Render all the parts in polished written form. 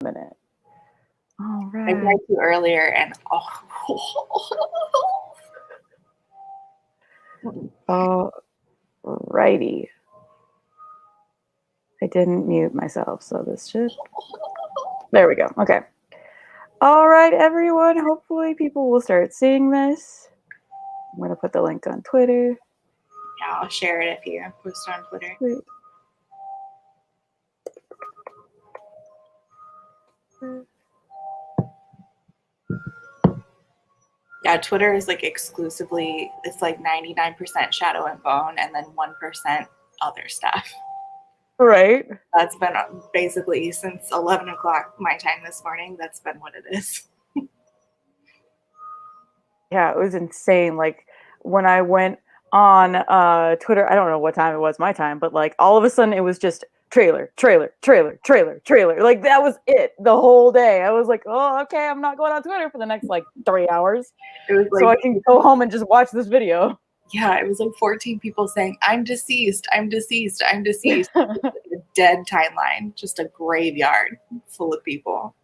minute. All I right. tried to earlier and All righty. I didn't mute myself, so this should. There we go. Okay. All right, everyone. Hopefully, people will start seeing this. I'm going to put the link on Twitter. Yeah, I'll share it if you post on Twitter. Wait. Yeah, Twitter is like exclusively, it's like 99% Shadow and Bone and then 1% other stuff. Right. That's been basically since 11 o'clock my time this morning. That's been what it is. Yeah, it was insane. Like when I went on Twitter, I don't know what time it was my time, but like all of a sudden it was just trailer. Like that was it the whole day. I was like, oh, okay, I'm not going on Twitter for the next like 3 hours. It was like, so I can go home and just watch this video. Yeah, it was like 14 people saying, I'm deceased. A dead timeline, just a graveyard full of people.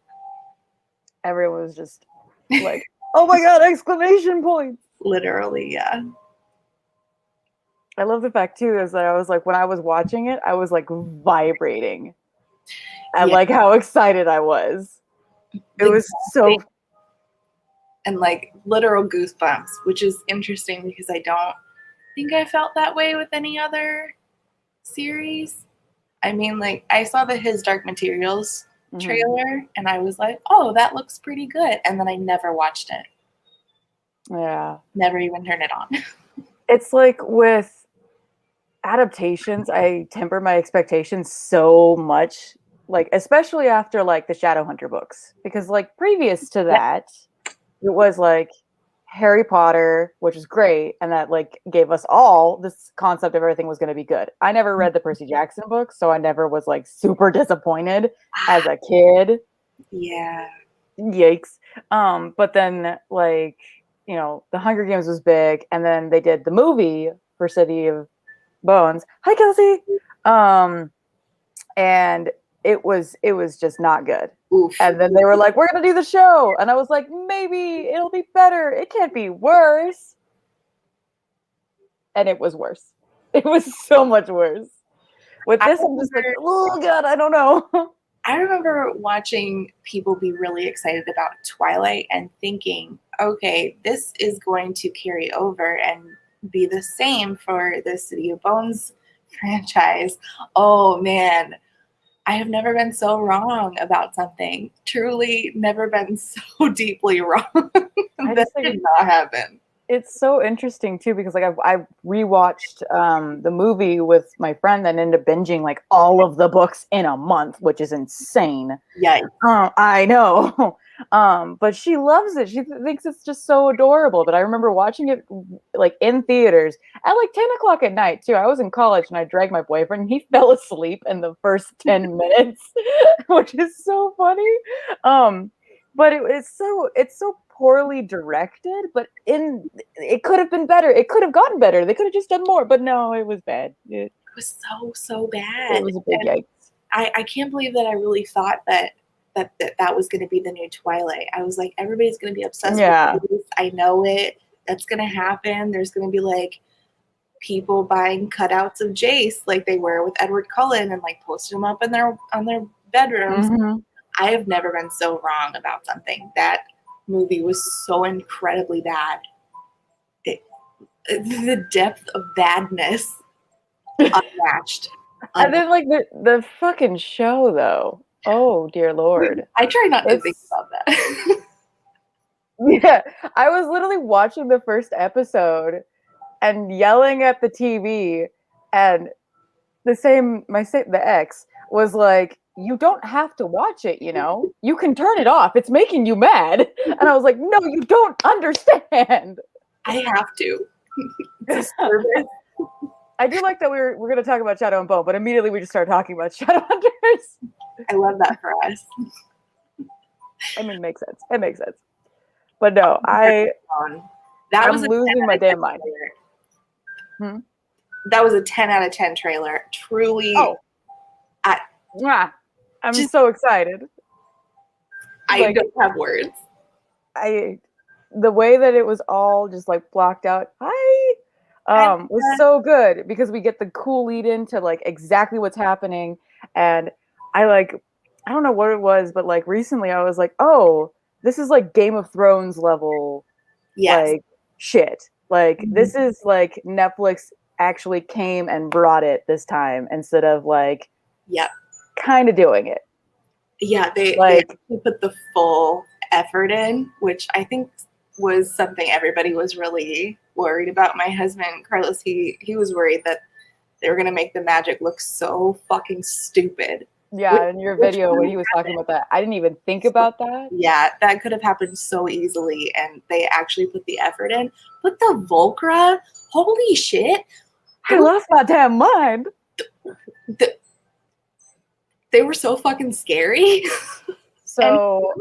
Everyone was just like, oh my God, exclamation points. Literally, yeah. I love the fact too is that I was like, when I was watching it, I was like vibrating at like how excited I was. It was so, and like literal goosebumps, which is interesting because I don't think I felt that way with any other series. I mean, like I saw the His Dark Materials trailer and I was like, oh, that looks pretty good. And then I never watched it. Yeah. Never even turned it on. It's like with adaptations, I temper my expectations so much, like especially after like the Shadowhunter books, because like previous to that, it was like Harry Potter, which is great, and that like gave us all this concept of everything was going to be good. I never read the Percy Jackson books, so I never was like super disappointed as a kid. Yeah. Yikes. But then like, you know, the Hunger Games was big, and then they did the movie for City of Bones. Hi, Kelsey. And it was just not good. Oof. And then they were like, we're gonna do the show, and I was like, maybe it'll be better. It can't be worse. And it was worse. It was so much worse. With this, I'm just like, oh God, I don't know. I remember watching people be really excited about Twilight and thinking, okay, this is going to carry over and be the same for the City of Bones franchise. Oh man, I have never been so wrong about something. Truly never been so deeply wrong. That did not happen. It's so interesting too, because like I rewatched the movie with my friend and ended up binging like all of the books in a month, which is insane. Yeah, I know. But she loves it. She thinks it's just so adorable. But I remember watching it like in theaters at like 10 o'clock at night too. I was in college and I dragged my boyfriend and he fell asleep in the first 10 minutes, which is so funny. But it's so poorly directed, but it could have been better. It could have gotten better. They could have just done more, but no, it was bad. It was so bad. It was a big yikes. I can't believe that I really thought that was going to be the new Twilight. I was like, everybody's going to be obsessed with this. I know it. That's going to happen. There's going to be like people buying cutouts of Jace like they were with Edward Cullen and like posting them up in on their bedrooms. Mm-hmm. I have never been so wrong about something. That movie was so incredibly bad. The depth of badness unmatched. And then like the fucking show though. Oh dear Lord. I try not to think about that. Yeah. I was literally watching the first episode and yelling at the TV, and the ex was like, you don't have to watch it, you know? You can turn it off. It's making you mad. And I was like, no, you don't understand. I have to. It's a service. I do like that we're going to talk about Shadow and Bone, but immediately we just started talking about Shadowhunters. I love that for us. I mean, it makes sense. It makes sense. But no, I'm losing my damn mind. That was a 10 out of 10 trailer. Truly. I'm so excited. I Like don't have words. the way that it was all just like blocked out. Hi. I, Was so good because we get the cool lead into like exactly what's happening. And I don't know what it was, but like recently I was like, oh, this is like Game of Thrones level yes. like shit. Like Mhm. this is like Netflix actually came and brought it this time instead of like Yep. kind of doing it. Yeah, they Like actually put the full effort in, which I think was something everybody was really worried about. My husband Carlos, he was worried that they were gonna make the magic look so fucking stupid. Which, yeah, in your which video could when have he was talking happened. about that, I didn't even think So, about that. yeah, that could have happened so easily, and they actually put the effort in. But the Volcra, holy shit! I lost my damn mind. The, they were so fucking scary. and So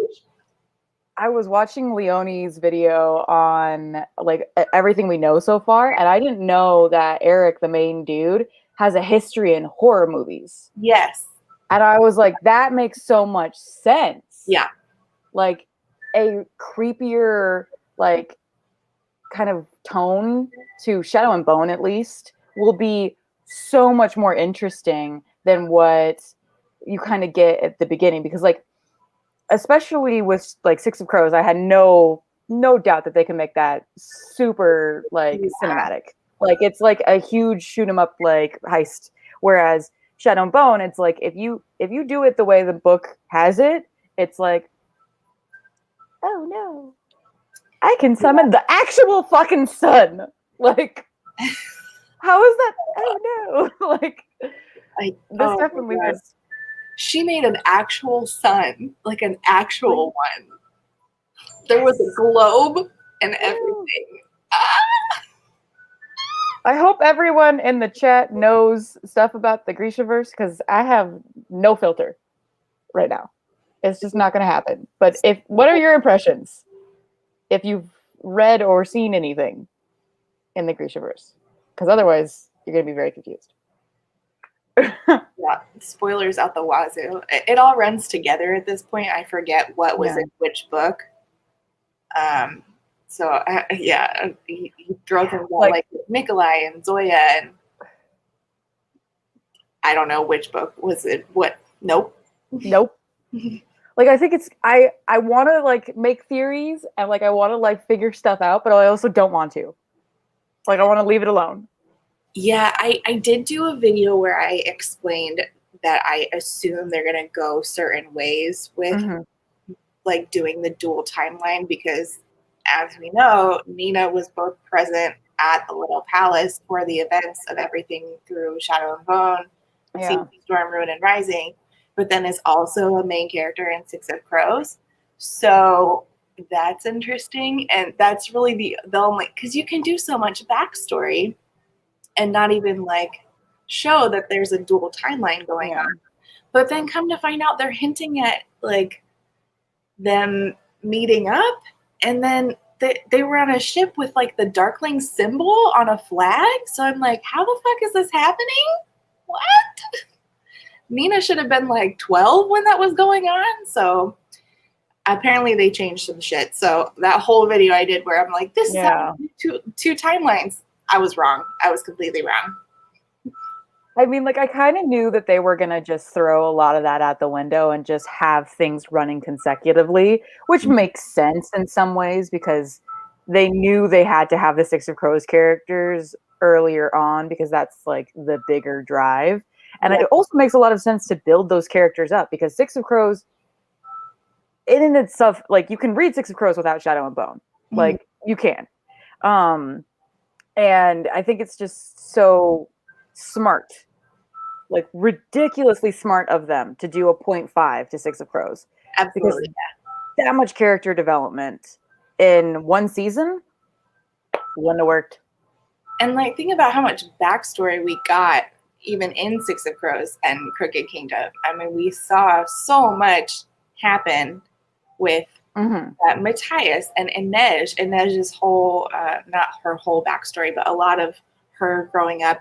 I was watching Leonie's video on like everything we know so far, and I didn't know that Eric, the main dude, has a history in horror movies. yes, And I was like, that makes so much sense. yeah, Like a creepier, like kind of tone to Shadow and Bone, at least, will be so much more interesting than what you kind of get at the beginning. Because like especially with like Six of Crows, I had no doubt that they can make that super like yeah, cinematic. Like it's like a huge shoot 'em up like heist. Whereas Shadow and Bone, it's like if you do it the way the book has it, it's like, oh no, I can yeah. summon the actual fucking sun. Like, how is that? Oh no, like this Oh my definitely god. was. She made an actual sun, like an actual one. There was a Yes. globe and Woo. everything. Ah! I hope everyone in the chat knows stuff about the Grishaverse because I have no filter right now. It's just not going to happen. But what are your impressions if you've read or seen anything in the Grishaverse? Because otherwise, you're going to be very confused. Yeah, spoilers out the wazoo. It all runs together at this point. I forget what was Yeah. in which book. Um, so yeah, you throw things out like Nikolai and Zoya, and I don't know which book was it. What? Nope. Nope. Like I think I want to like make theories and like I want to like figure stuff out, but I also don't want to. Like I want to leave it alone. Yeah, I did do a video where I explained that I assume they're gonna go certain ways with Mm-hmm. like doing the dual timeline because as we know, Nina was both present at the Little Palace for the events of everything through Shadow and Bone, Yeah. Season Storm, Ruin, and Rising, but then is also a main character in Six of Crows. So that's interesting, and that's really the only because you can do so much backstory and not even like show that there's a dual timeline going Yeah. on. But then come to find out they're hinting at like them meeting up and then they were on a ship with like the Darkling symbol on a flag. So I'm like, how the fuck is this happening? What? Nina should have been like 12 when that was going on. So apparently they changed some shit. So that whole video I did where I'm like, this is Yeah. two timelines. I was wrong. I was completely wrong. I mean, like, I kind of knew that they were going to just throw a lot of that out the window and just have things running consecutively, which makes sense in some ways because they knew they had to have the Six of Crows characters earlier on because that's like the bigger drive. And Yeah. it also makes a lot of sense to build those characters up because Six of Crows, in and itself, like, you can read Six of Crows without Shadow and Bone. Like, you can. And I think it's just so smart, like ridiculously smart of them to do a 0.5 to Six of Crows because Absolutely. that much character development in one season wouldn't have worked. And like think about how much backstory we got even in Six of Crows and Crooked Kingdom. I mean, we saw so much happen with Matthias and Inej's whole, not her whole backstory, but a lot of her growing up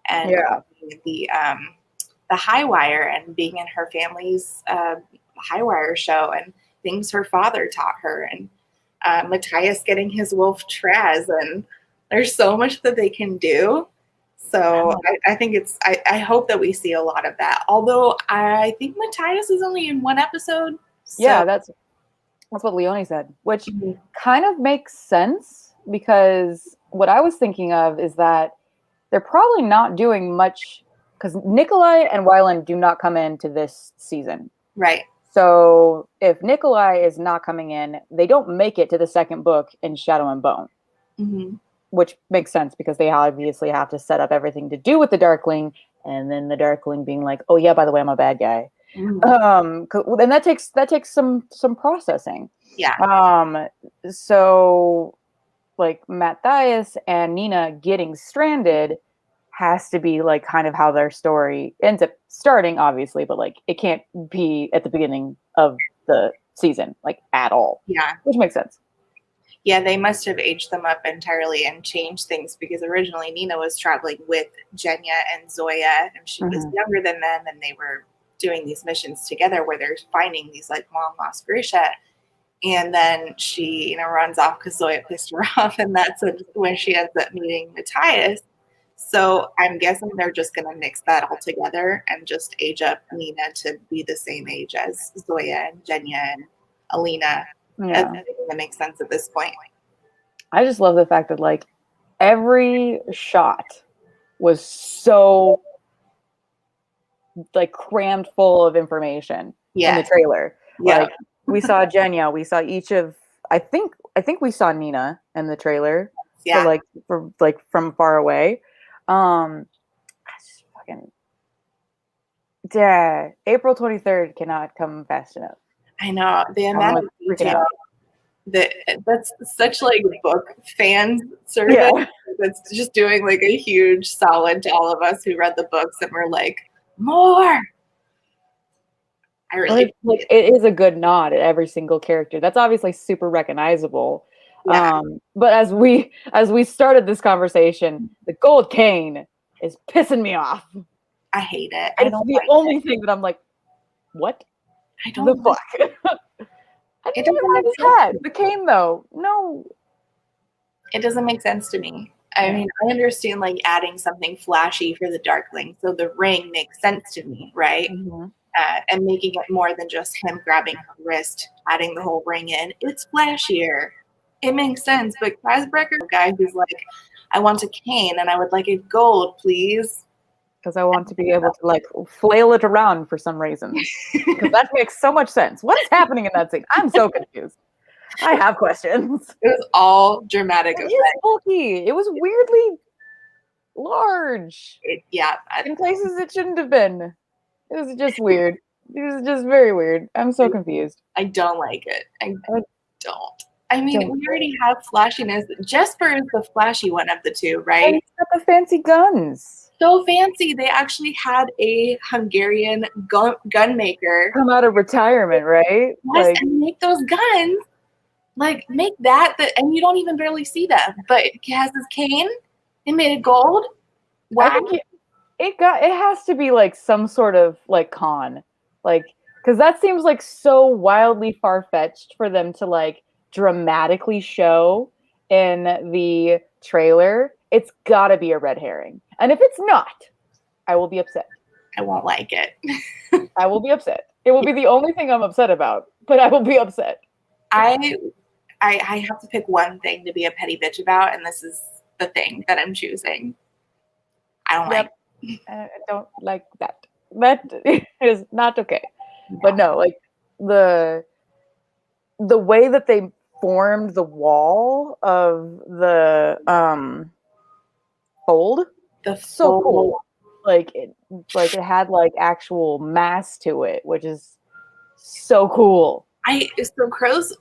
and Yeah. the High Wire and being in her family's High Wire show and things her father taught her, and Matthias getting his wolf Traz, and there's so much that they can do. So I think I hope that we see a lot of that. Although I think Matthias is only in one episode. So. Yeah, that's what Leonie said, which kind of makes sense, because what I was thinking of is that they're probably not doing much, because Nikolai and Wyland do not come into this season. Right. So if Nikolai is not coming in, they don't make it to the second book in Shadow and Bone, which makes sense because they obviously have to set up everything to do with the Darkling, and then the Darkling being like, "Oh yeah, by the way, I'm a bad guy." And that takes some processing. Yeah. So like Matthias and Nina getting stranded has to be like kind of how their story ends up starting, obviously, but like it can't be at the beginning of the season, like at all. Yeah. Which makes sense. Yeah, they must have aged them up entirely and changed things, because originally Nina was traveling with Jenya and Zoya, and she was younger than them, and they were doing these missions together where they're finding these like long lost Grisha. And then she, runs off because Zoya pissed her off, and that's when she ends up meeting Matthias. So I'm guessing they're just going to mix that all together and just age up Nina to be the same age as Zoya and Jenya and Alina. Yeah. That makes sense at this point. I just love the fact that like every shot was so like crammed full of information in the trailer. Yeah. Like we saw Jenya, we saw each of I think we saw Nina in the trailer. Yeah. For from far away. Just fucking April 23rd cannot come fast enough. I know. The amount of detail that's such like book fan service. Yeah. That's just doing like a huge solid to all of us who read the books and we're like, more. I really like it is a good nod at every single character. That's obviously super recognizable. Yeah. But as we started this conversation, the gold cane is pissing me off. I hate it. It's the only thing that I'm like, what? I don't the fuck. I didn't even like his head. The cane though, no. It doesn't make sense to me. I mean, I understand like adding something flashy for the Darkling, so the ring makes sense to me, right? And making it more than just him grabbing her wrist, adding the whole ring in. It's flashier. It makes sense. But Kreisbrecher, guy who's like, I want a cane and I would like it gold, please. Because I want to be able to like flail it around for some reason. Because that makes so much sense. What is happening in that scene? I'm so confused. I have questions. It was all dramatic effect. It was bulky. It was weirdly large. In places it shouldn't have been. It was just weird. It was just very weird. I'm so confused. I don't like it. I don't. I mean, we already have flashiness. Jesper is the flashy one of the two, right? He's got the fancy guns. So fancy. They actually had a Hungarian gun maker come out of retirement, right? Yes, and make those guns. Like, make that, and you don't even barely see them. But he has his cane. They made it gold. Wow. I think it has to be like some sort of like con, like, because that seems like so wildly far-fetched for them to like dramatically show in the trailer. It's got to be a red herring, and if it's not, I will be upset. I won't like it. I will be upset. It will be the only thing I'm upset about, but I will be upset. I have to pick one thing to be a petty bitch about, and this is the thing that I'm choosing. I don't like. I don't like that. That is not okay. No. But no, like the way that they formed the wall of the fold, so cool. Like it had like actual mass to it, which is so cool. So Crows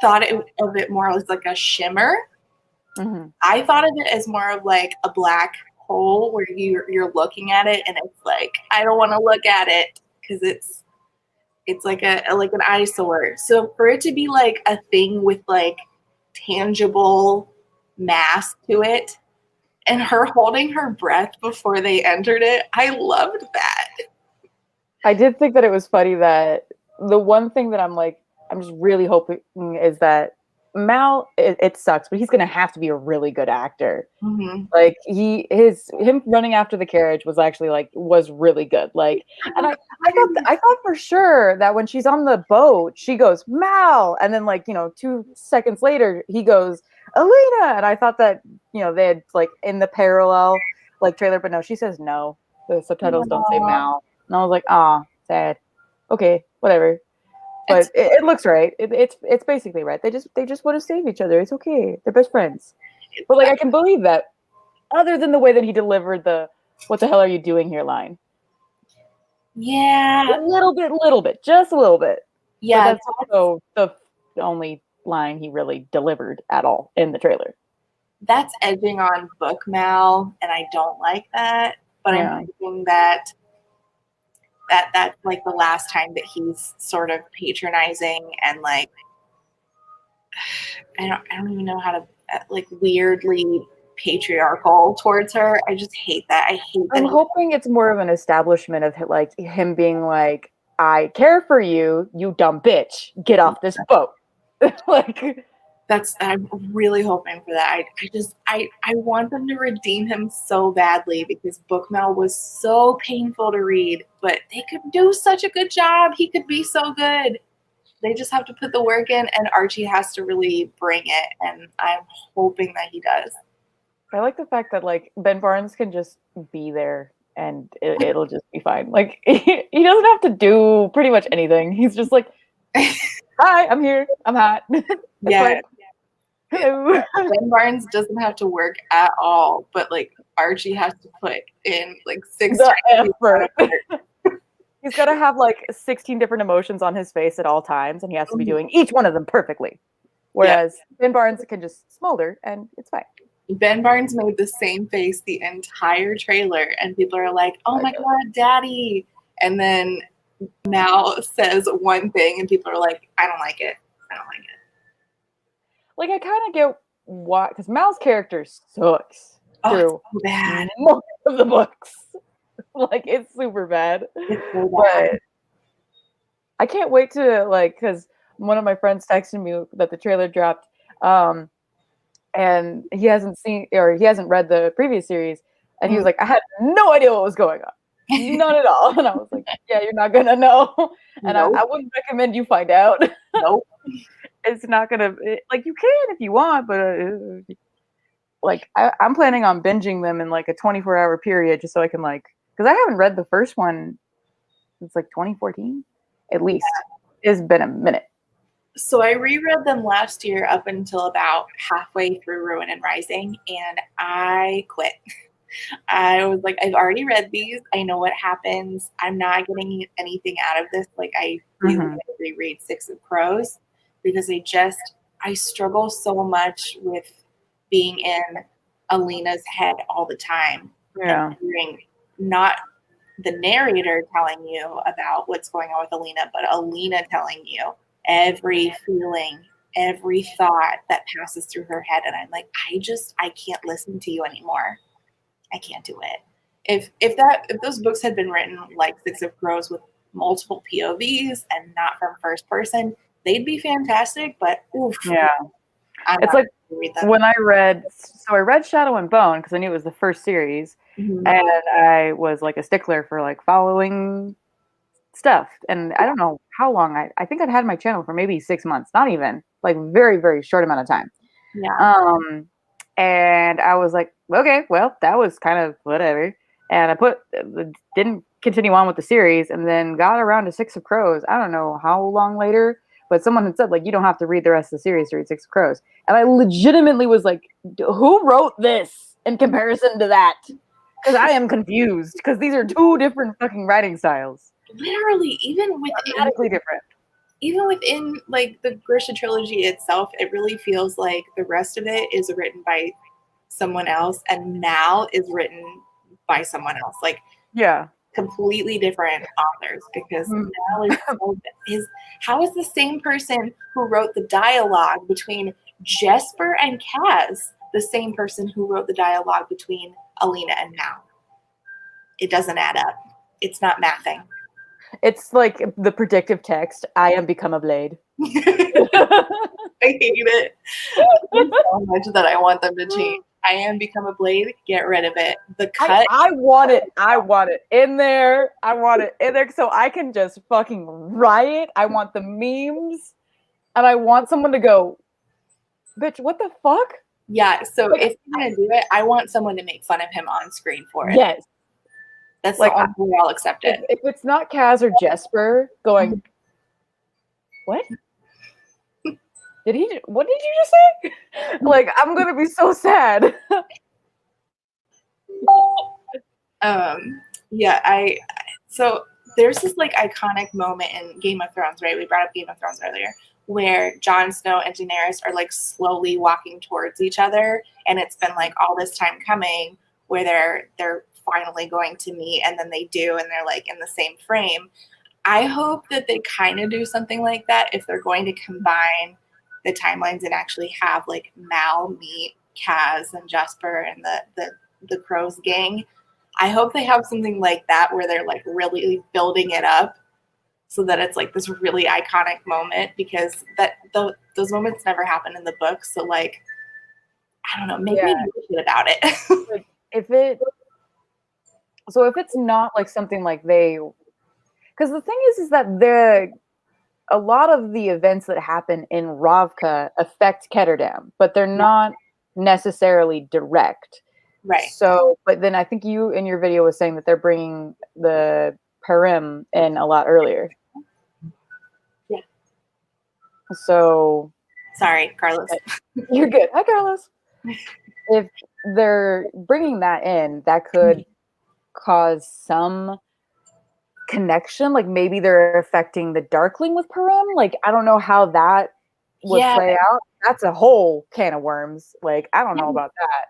thought of it more as like a shimmer. I thought of it as more of like a black hole where you're looking at it and it's like, I don't want to look at it because it's like an eyesore. So for it to be like a thing with like tangible mass to it, and her holding her breath before they entered it, I loved that. I did think that it was funny that the one thing that I'm like, I'm just really hoping is that Mal, it sucks, but he's gonna have to be a really good actor. Mm-hmm. Like him running after the carriage was actually like was really good. Like, and I thought for sure that when she's on the boat, she goes Mal, and then like 2 seconds later he goes Alina, and I thought that they had like in the parallel like trailer, but no, she says no. The subtitles don't say Aww. Mal, and I was like, ah, sad. Okay, whatever. But It's it looks right. It's basically right. They just want to save each other. It's okay. They're best friends. But like I can believe that other than the way that he delivered the "What the hell are you doing here?" line. yeah, Little bit, just a little bit. But yeah. that's also the only line he really delivered at all in the trailer. That's edging on book Mal, and I don't like that. But I'm Yeah. hoping that's like the last time that he's sort of patronizing and like I don't even know how to like weirdly patriarchal towards her. I just hate that. I hate that I'm hoping it's more of an establishment of like him being like, I care for you, you dumb bitch. Get off this boat. Like I'm really hoping for that. I want them to redeem him so badly because Book Mal was so painful to read, but they could do such a good job. He could be so good. They just have to put the work in, and Archie has to really bring it, and I'm hoping that he does. I like the fact that like Ben Barnes can just be there and it'll just be fine. Like he doesn't have to do pretty much anything. He's just like, "Hi, I'm here. I'm hot. It's Yeah, fine. Hello." Ben Barnes doesn't have to work at all, but like Archie has to put in like six The times the amount effort. of work. He's got to have like 16 different emotions on his face at all times, and he has to be doing each one of them perfectly. Yeah. Whereas Ben Barnes can just smolder and it's fine. Ben Barnes made the same face the entire trailer, and people are like, "Oh my god, Daddy!" And then Mal says one thing, and people are like, "I don't like it. I don't like it." Like I kind of get why, because Mal's character sucks Oh, it's through so bad. most of the books. Like it's super bad. It's so bad. But I can't wait to like because one of my friends texted me that the trailer dropped, and he hasn't read the previous series, and he was Mm, like, I had no idea what was going on, none at all, and I was like, yeah, you're not gonna know, and nope, I wouldn't recommend you find out. nope. It's not gonna like you can if you want, but like I'm planning on binging them in like a 24-hour period just so I can like because I haven't read the first one since like 2014 at least. It's been a minute. So I reread them last year up until about halfway through Ruin and Rising, and I quit. I was like, I've already read these. I know what happens. I'm not getting anything out of this. Like, I really Mm-hmm. want to reread Six of Crows because I struggle so much with being in Alina's head all the time and Yeah. hearing not the narrator telling you about what's going on with Alina, but Alina telling you every feeling, every thought that passes through her head. And I'm like, I can't listen to you anymore. I can't do it. If those books had been written like Six of Crows with multiple POVs and not from first person, they'd be fantastic. But oof, Yeah. I'm It's not like going to read them. when I read Shadow and Bone because I knew it was the first series, Mm-hmm. and I was like a stickler for like following stuff. And I don't know how long I think I'd had my channel for maybe 6 months, not even like very, very short amount of time. Yeah. Um, and I was like, okay, well, that was kind of whatever. And didn't continue on with the series, and then got around to Six of Crows. I don't know how long later, but someone had said like you don't have to read the rest of the series to read Six of Crows, and I legitimately was like, who wrote this in comparison to that? Because I am confused because these are two different fucking writing styles, Literally, dramatically different. even within like the Grisha trilogy itself, it really feels like the rest of it is written by someone else, and Mal is written by someone else. Like Yeah. completely different authors because Mal is how is the same person who wrote the dialogue between Jesper and Kaz the same person who wrote the dialogue between Alina and Mal? It doesn't add up. It's not mathing. It's like the predictive text. I am become a blade. I hate it so much that I want them to change. I am become a blade. Get rid of it. The cut. I want it. I want it in there. I want it in there so I can just fucking riot. I want the memes, and I want someone to go, bitch, what the fuck? Yeah. So if you're gonna do it, I want someone to make fun of him on screen for it. Yes. That's like the only way I'll accept it. If it's not Kaz or Jesper going, what? What did you just say? Like, I'm gonna be so sad. Yeah, so there's this like iconic moment in Game of Thrones, right? We brought up Game of Thrones earlier, where Jon Snow and Daenerys are like slowly walking towards each other, and it's been like all this time coming where they're finally going to meet, and then they do, and they're like in the same frame. I hope that they kind of do something like that if they're going to combine the timelines and actually have like Mal meet Kaz and Jasper and the Crows gang. I hope they have something like that where they're like really building it up so that it's like this really iconic moment, because those moments never happen in the book. So like, I don't know, make me do shit about it. Like, if it's not like something like because the thing is that a lot of the events that happen in Ravka affect Ketterdam, but they're not necessarily direct. Right. So, but then I think you in your video was saying that they're bringing the Perim in a lot earlier. Yeah. So. Sorry, Carlos. You're good. Hi, Carlos. If they're bringing that in, that could cause some connection. Like maybe they're affecting the Darkling with Perim. Like I don't know how that would play out. That's a whole can of worms. Like I don't know about that.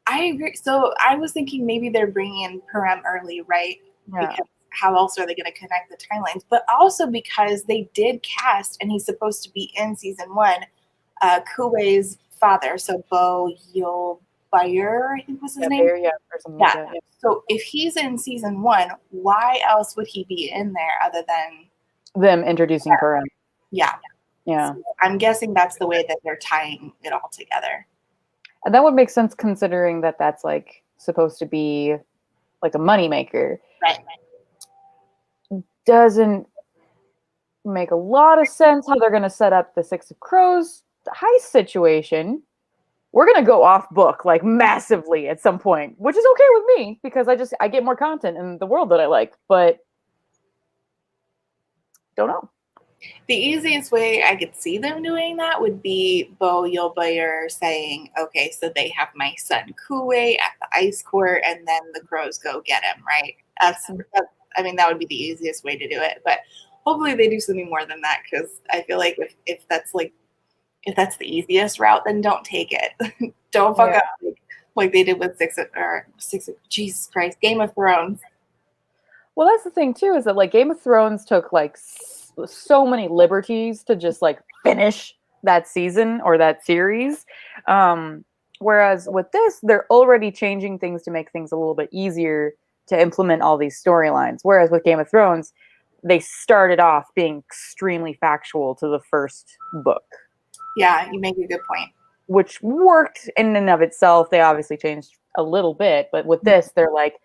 I agree. So I was thinking maybe they're bringing in Perim early, right? Yeah. Because how else are they going to connect the timelines? But also because they did cast, and he's supposed to be in season 1, Kuwei's father. So Bo Yul-Bayer, I think was his name. Yeah, or something like that. Yeah. So if he's in season 1, why else would he be in there other than them introducing Perim? Yeah. Yeah. So I'm guessing that's the way that they're tying it all together. And that would make sense considering that that's like supposed to be like a moneymaker. Right. Doesn't make a lot of sense how they're going to set up the Six of Crows heist situation. We're going to go off book like massively at some point, which is okay with me because I get more content in the world that I like, but don't know. The easiest way I could see them doing that would be Bo Yul-Bayer saying, okay, so they have my son Kuwei at the ice court, and then the Crows go get him, right? That would be the easiest way to do it. But hopefully they do something more than that, because I feel like if that's the easiest route, then don't take it. Don't fuck up like they did with Jesus Christ, Game of Thrones. Well, that's the thing too, is that like Game of Thrones took like so many liberties to just like finish that season or that series. Whereas with this, they're already changing things to make things a little bit easier to implement all these storylines. Whereas with Game of Thrones, they started off being extremely factual to the first book. Yeah, you make a good point. Which worked in and of itself. They obviously changed a little bit, but with this, they're like,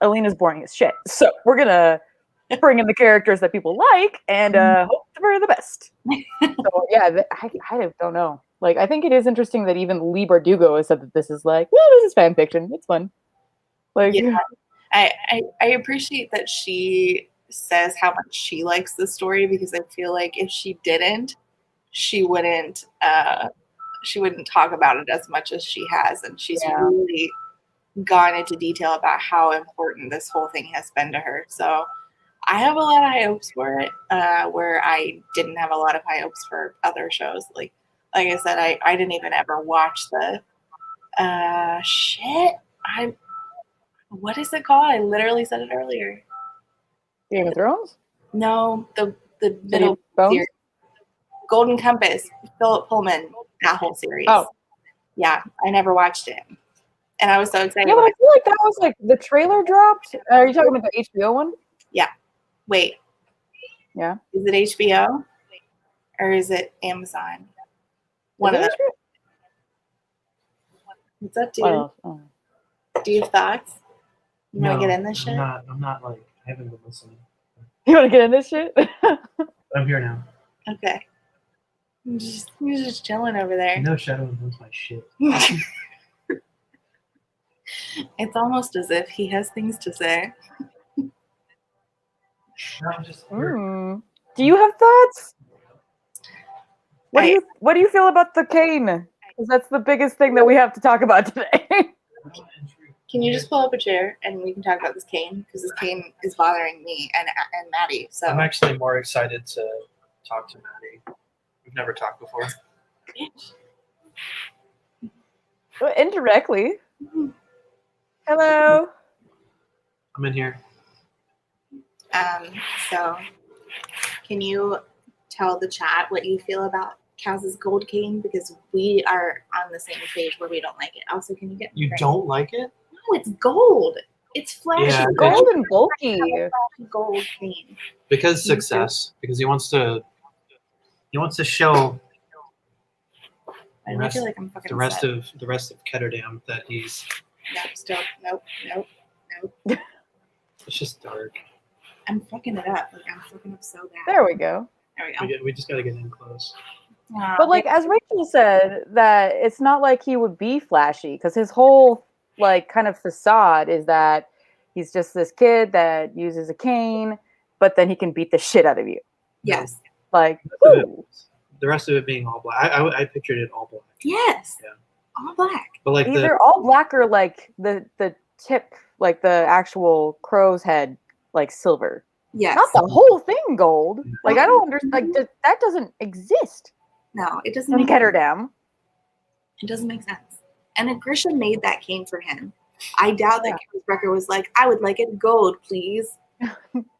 Alina's boring as shit. So we're going to bring in the characters that people like and hope for the best. So yeah, I don't know. Like, I think it is interesting that even Lee Bardugo has said that this is like, well, this is fan fiction. It's fun. Like, yeah, I appreciate that she says how much she likes the story, because I feel like if she didn't, she wouldn't talk about it as much as she has, and she's really gone into detail about how important this whole thing has been to her. So I have a lot of high hopes for it, where I didn't have a lot of high hopes for other shows. Like I said, I didn't even ever watch the what is it called? I literally said it earlier. Game of Thrones? No, the middle series. Golden Compass, Philip Pullman, that whole series. Oh. Yeah, I never watched it. And I was so excited. Yeah, but I feel like that was like the trailer dropped. Are you talking about the HBO one? Yeah. Wait. Yeah. Is it HBO or is it Amazon? One Is of it them. true? What's up, What dude? else? Oh. Do you have thoughts? You want No, to get in this shit? I'm not like, I haven't been listening. You want to get in this shit? But I'm here now. Okay. You're just chilling over there. No shadow knows my shit. It's almost as if he has things to say. No, I'm just here. Do you have thoughts? What do you feel about the cane? Because that's the biggest thing that we have to talk about today. Can you just pull up a chair and we can talk about this cane? Because this cane is bothering me and Maddie. So I'm actually more excited to talk to Maddie. We've never talked before. Indirectly. Hello. I'm in here. So can you tell the chat what you feel about Kaz's gold cane? Because we are on the same page where we don't like it. Also, can you get You don't like it? No, it's gold. It's flashy Yeah, Gold and bulky. gold cane. Because success. Because he wants to show I feel like I'm fucking the rest upset. of Ketterdam that he's. No, still nope. It's just dark. I'm fucking it up. Like I'm fucking up so bad. There we go. There we go. We just gotta get in close. But like as Rachel said, that it's not like he would be flashy because his whole like kind of facade is that he's just this kid that uses a cane, but then he can beat the shit out of you. Yes. Like The rest of it being all black. I pictured it all black. Yes. Yeah. All black. But like either all black or like the tip, like the actual crow's head, like silver. Yes. Not the whole thing gold. Like I don't understand. Like that doesn't exist. No, it doesn't In make Ketterdam. It doesn't make sense. And if Grisha made that cane for him, I doubt that Kaz Brecker was like, I would like it gold, please.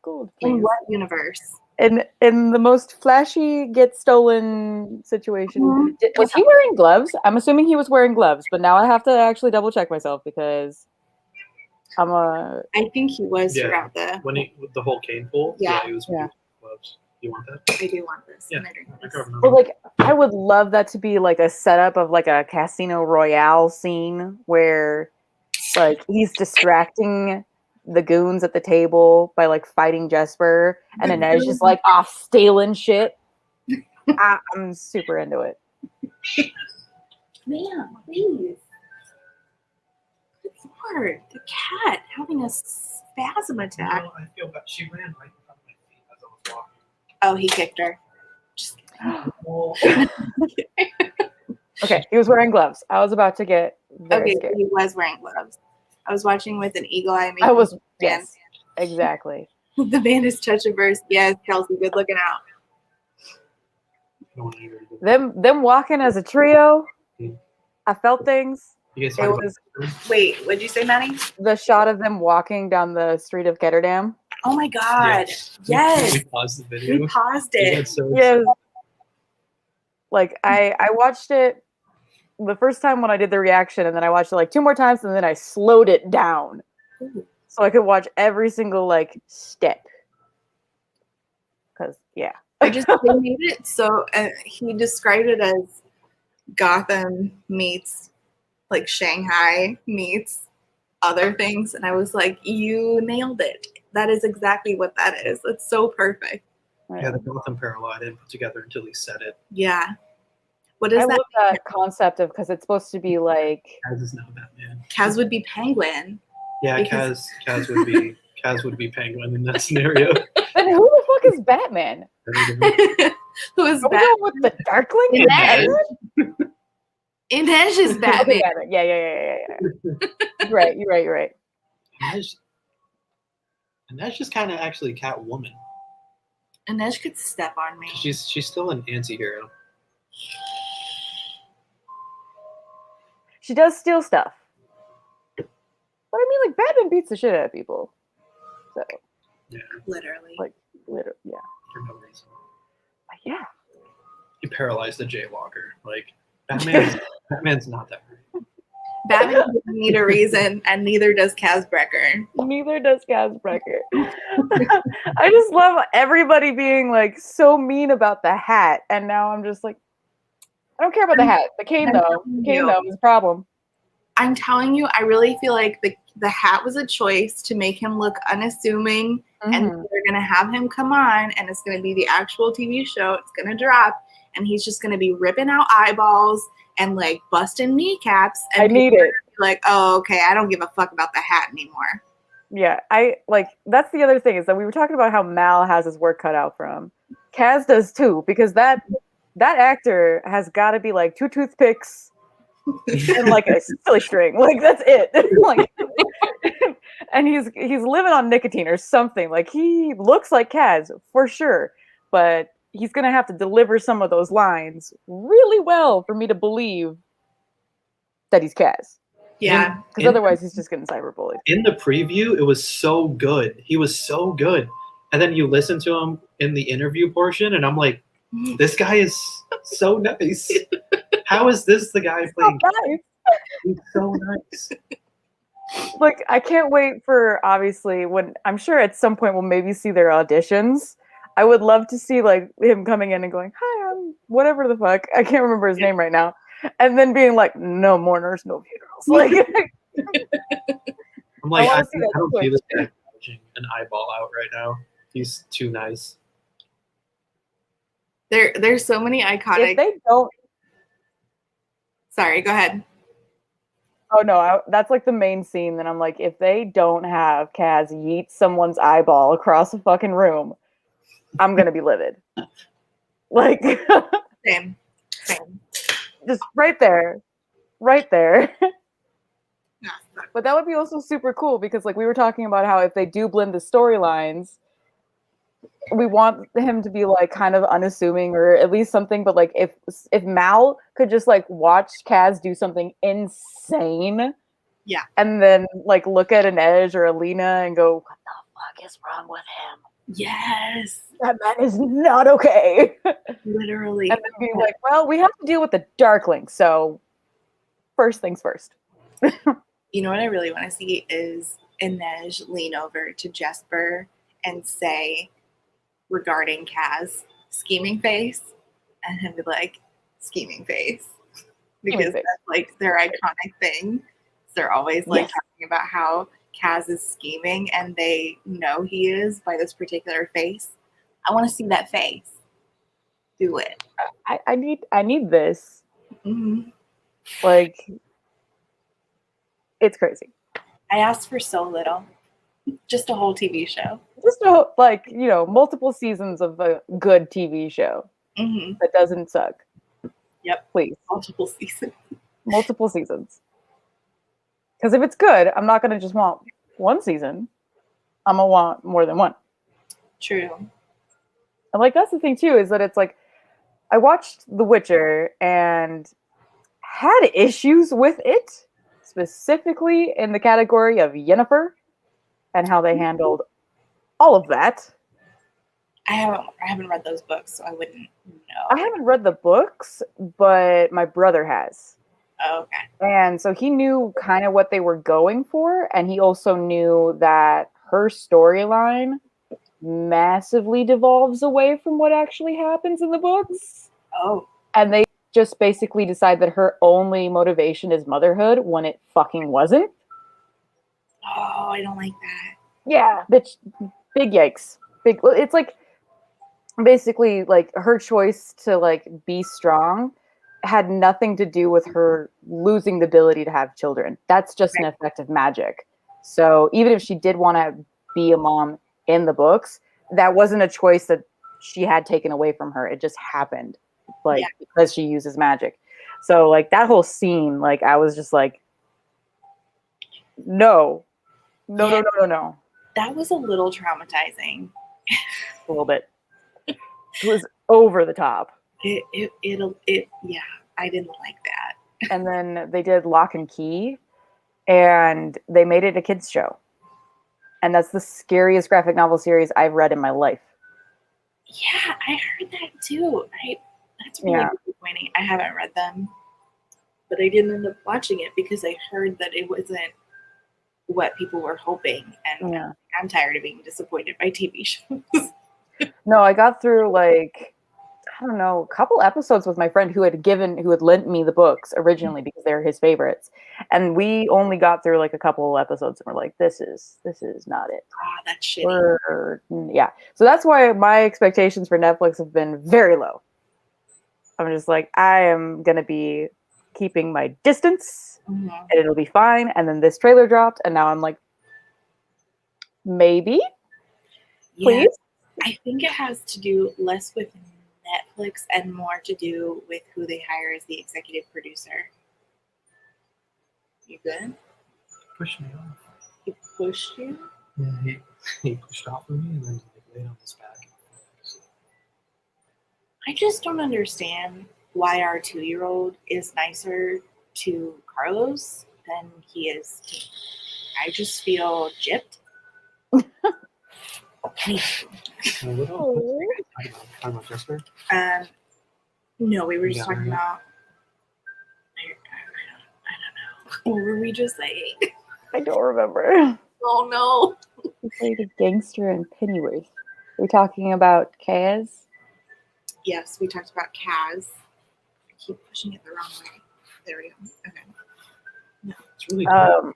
Gold, In please. what universe? In the most flashy get stolen situation. Mhm. Was he wearing gloves? I'm assuming he was wearing gloves, but now I have to actually double check myself because I think he was throughout the when he with the whole cane pull. Yeah. He was with gloves. You want that? I do want this. Yeah. And I drink this. But like I would love that to be like a setup of like a Casino Royale scene where like he's distracting the goons at the table by like fighting Jesper and Inez just like off stealing shit. I'm super into it. Man, please. Good Lord, the cat having a spasm attack. No, I feel bad. She ran right in front of my feet as I was walking. Oh, he kicked her. Just Okay, he was wearing gloves. I was about to get very okay, scared. he was wearing gloves. I was watching with an eagle eye. I was, fan. yes, exactly. The band is Touch-A-Verse. Yes, Kelsey, good looking out. Them walking as a trio, I felt things. You guys It talk was about Wait, what'd you say, Maddie? the shot of them walking down the street of Ketterdam. Oh my God. Yes. We paused the video. We paused You it. got so Yes. Like I watched it the first time when I did the reaction, and then I watched it like 2 more times, and then I slowed it down so I could watch every single like step. Because I just they made it so he described it as Gotham meets like Shanghai meets other things, and I was like, you nailed it. That is exactly what that is. It's so perfect. Yeah, the Gotham parallel I didn't put together until he said it. Yeah. What is I that? love that concept of because it's supposed to be like Kaz is now Batman. Kaz would be Penguin. Yeah, Because- Kaz would be Penguin in that scenario. Then who the fuck is Batman? Who is Are we Batman? going with the Darkling? Inej. Inej is Okay, Batman. Batman. Yeah. You're right. And that's just kind of actually Catwoman. Inej could step on me. She's still an anti-hero. She does steal stuff. But I mean, like, Batman beats the shit out of people. So, Yeah, Literally. like, literally, yeah. for no reason. But yeah. He paralyzed the jaywalker. Like Batman's not that great. Batman doesn't need a reason, and neither does Kaz Brecker. Neither does Kaz Brecker. I just love everybody being like so mean about the hat, and now I'm just like, I don't care about the hat. The cane though, is a problem. I'm telling you, I really feel like the hat was a choice to make him look unassuming, and they're gonna have him come on, and it's gonna be the actual TV show. It's gonna drop, and he's just gonna be ripping out eyeballs and like busting kneecaps. And I need it. Like, oh, okay, I don't give a fuck about the hat anymore. Yeah, I like that's the other thing is that we were talking about how Mal has his work cut out for him. Kaz does too, because that actor has got to be like 2 toothpicks and like a silly string. Like that's it. Like, and he's living on nicotine or something. Like he looks like Kaz for sure, but he's gonna have to deliver some of those lines really well for me to believe that he's Kaz. Yeah, because otherwise he's just getting cyberbullied. In the preview, it was so good. He was so good, and then you listen to him in the interview portion, and I'm like, this guy is so nice. How is this the guy playing? So nice. He's so nice. Like, I can't wait for, obviously, when I'm sure at some point we'll maybe see their auditions. I would love to see like him coming in and going, "Hi, I'm whatever the fuck." I can't remember his name right now, and then being like, "No mourners, no funerals." Like, I'm like, I don't switch. see this guy punching an eyeball out right now. He's too nice. There's so many iconic. If they don't, sorry, go ahead. oh no, that's like the main scene. Then I'm like, if they don't have Kaz yeet someone's eyeball across a fucking room, I'm gonna be livid. Like, Same. just right there. Yeah, But that would be also super cool because, like, we were talking about how if they do blend the storylines, we want him to be like kind of unassuming or at least something. But like, if Mal could just like watch Kaz do something insane, yeah, and then like look at an Edge or a Lena and go, "What the fuck is wrong with him? yes, That man is not okay." literally. And then be like, "Well, we have to deal with the Darkling, so first things first." You know what I really want to see is Inej lean over to Jesper and say, regarding Kaz, scheming face, and him be like, scheming face. Because that's like their iconic thing. They're always like talking about how Kaz is scheming and they know he is by this particular face. I want to see that face. Do it. I need this. Mm-hmm. Like, it's crazy. I asked for so little. Just a whole TV show. Just like, you know, multiple seasons of a good TV show that doesn't suck. Yep. Please. Multiple seasons. Multiple seasons. Because if it's good, I'm not going to just want one season. I'm going to want more than one. True. And like, that's the thing too, is that it's like, I watched The Witcher and had issues with it, specifically in the category of Yennefer and how they handled all of that. I haven't read those books, so I wouldn't know. I haven't read the books, but my brother has. Oh, okay. And so he knew kind of what they were going for, and he also knew that her storyline massively devolves away from what actually happens in the books. Oh. And they just basically decide that her only motivation is motherhood when it fucking wasn't. Oh, I don't like that. Yeah, bitch, big yikes. It's like basically like her choice to like be strong had nothing to do with her losing the ability to have children. That's just an effect of magic. So even if she did want to be a mom in the books, that wasn't a choice that she had taken away from her. It just happened, like, because she uses magic. So like that whole scene, like I was just like, no. That was a little traumatizing. A little bit. It was over the top. Yeah, I didn't like that. And then they did Lock and Key, and they made it a kids show. And that's the scariest graphic novel series I've read in my life. Yeah, I heard that too. That's really disappointing. I haven't read them, but I didn't end up watching it because I heard that it wasn't what people were hoping, and Yeah. I'm tired of being disappointed by TV shows. No, I got through like, I don't know, a couple episodes with my friend who had lent me the books originally because they were his favorites. And we only got through like a couple episodes and we're like, this is not it. Ah, that's shitty. Yeah. So that's why my expectations for Netflix have been very low. I'm just like, I am going to be keeping my distance Mhm. and it'll be fine. And then this trailer dropped and now I'm like, maybe, Yeah, please. I think it has to do less with Netflix and more to do with who they hire as the executive producer. You good? Push me off. He pushed you? Yeah, he pushed off of me and then like, laid on his back. I just don't understand why our 2-year-old is nicer to Carlos than he is to me. I just feel gypped. What else? Talking about Jester? No, we were just Yeah, talking yeah. about. I don't know. What were we just saying? I don't remember. Oh no. He played a gangster in Pennyworth. We're talking about Kaz. Yes, we talked about Kaz. I keep pushing it the wrong way. There we go. Okay. It's really cool.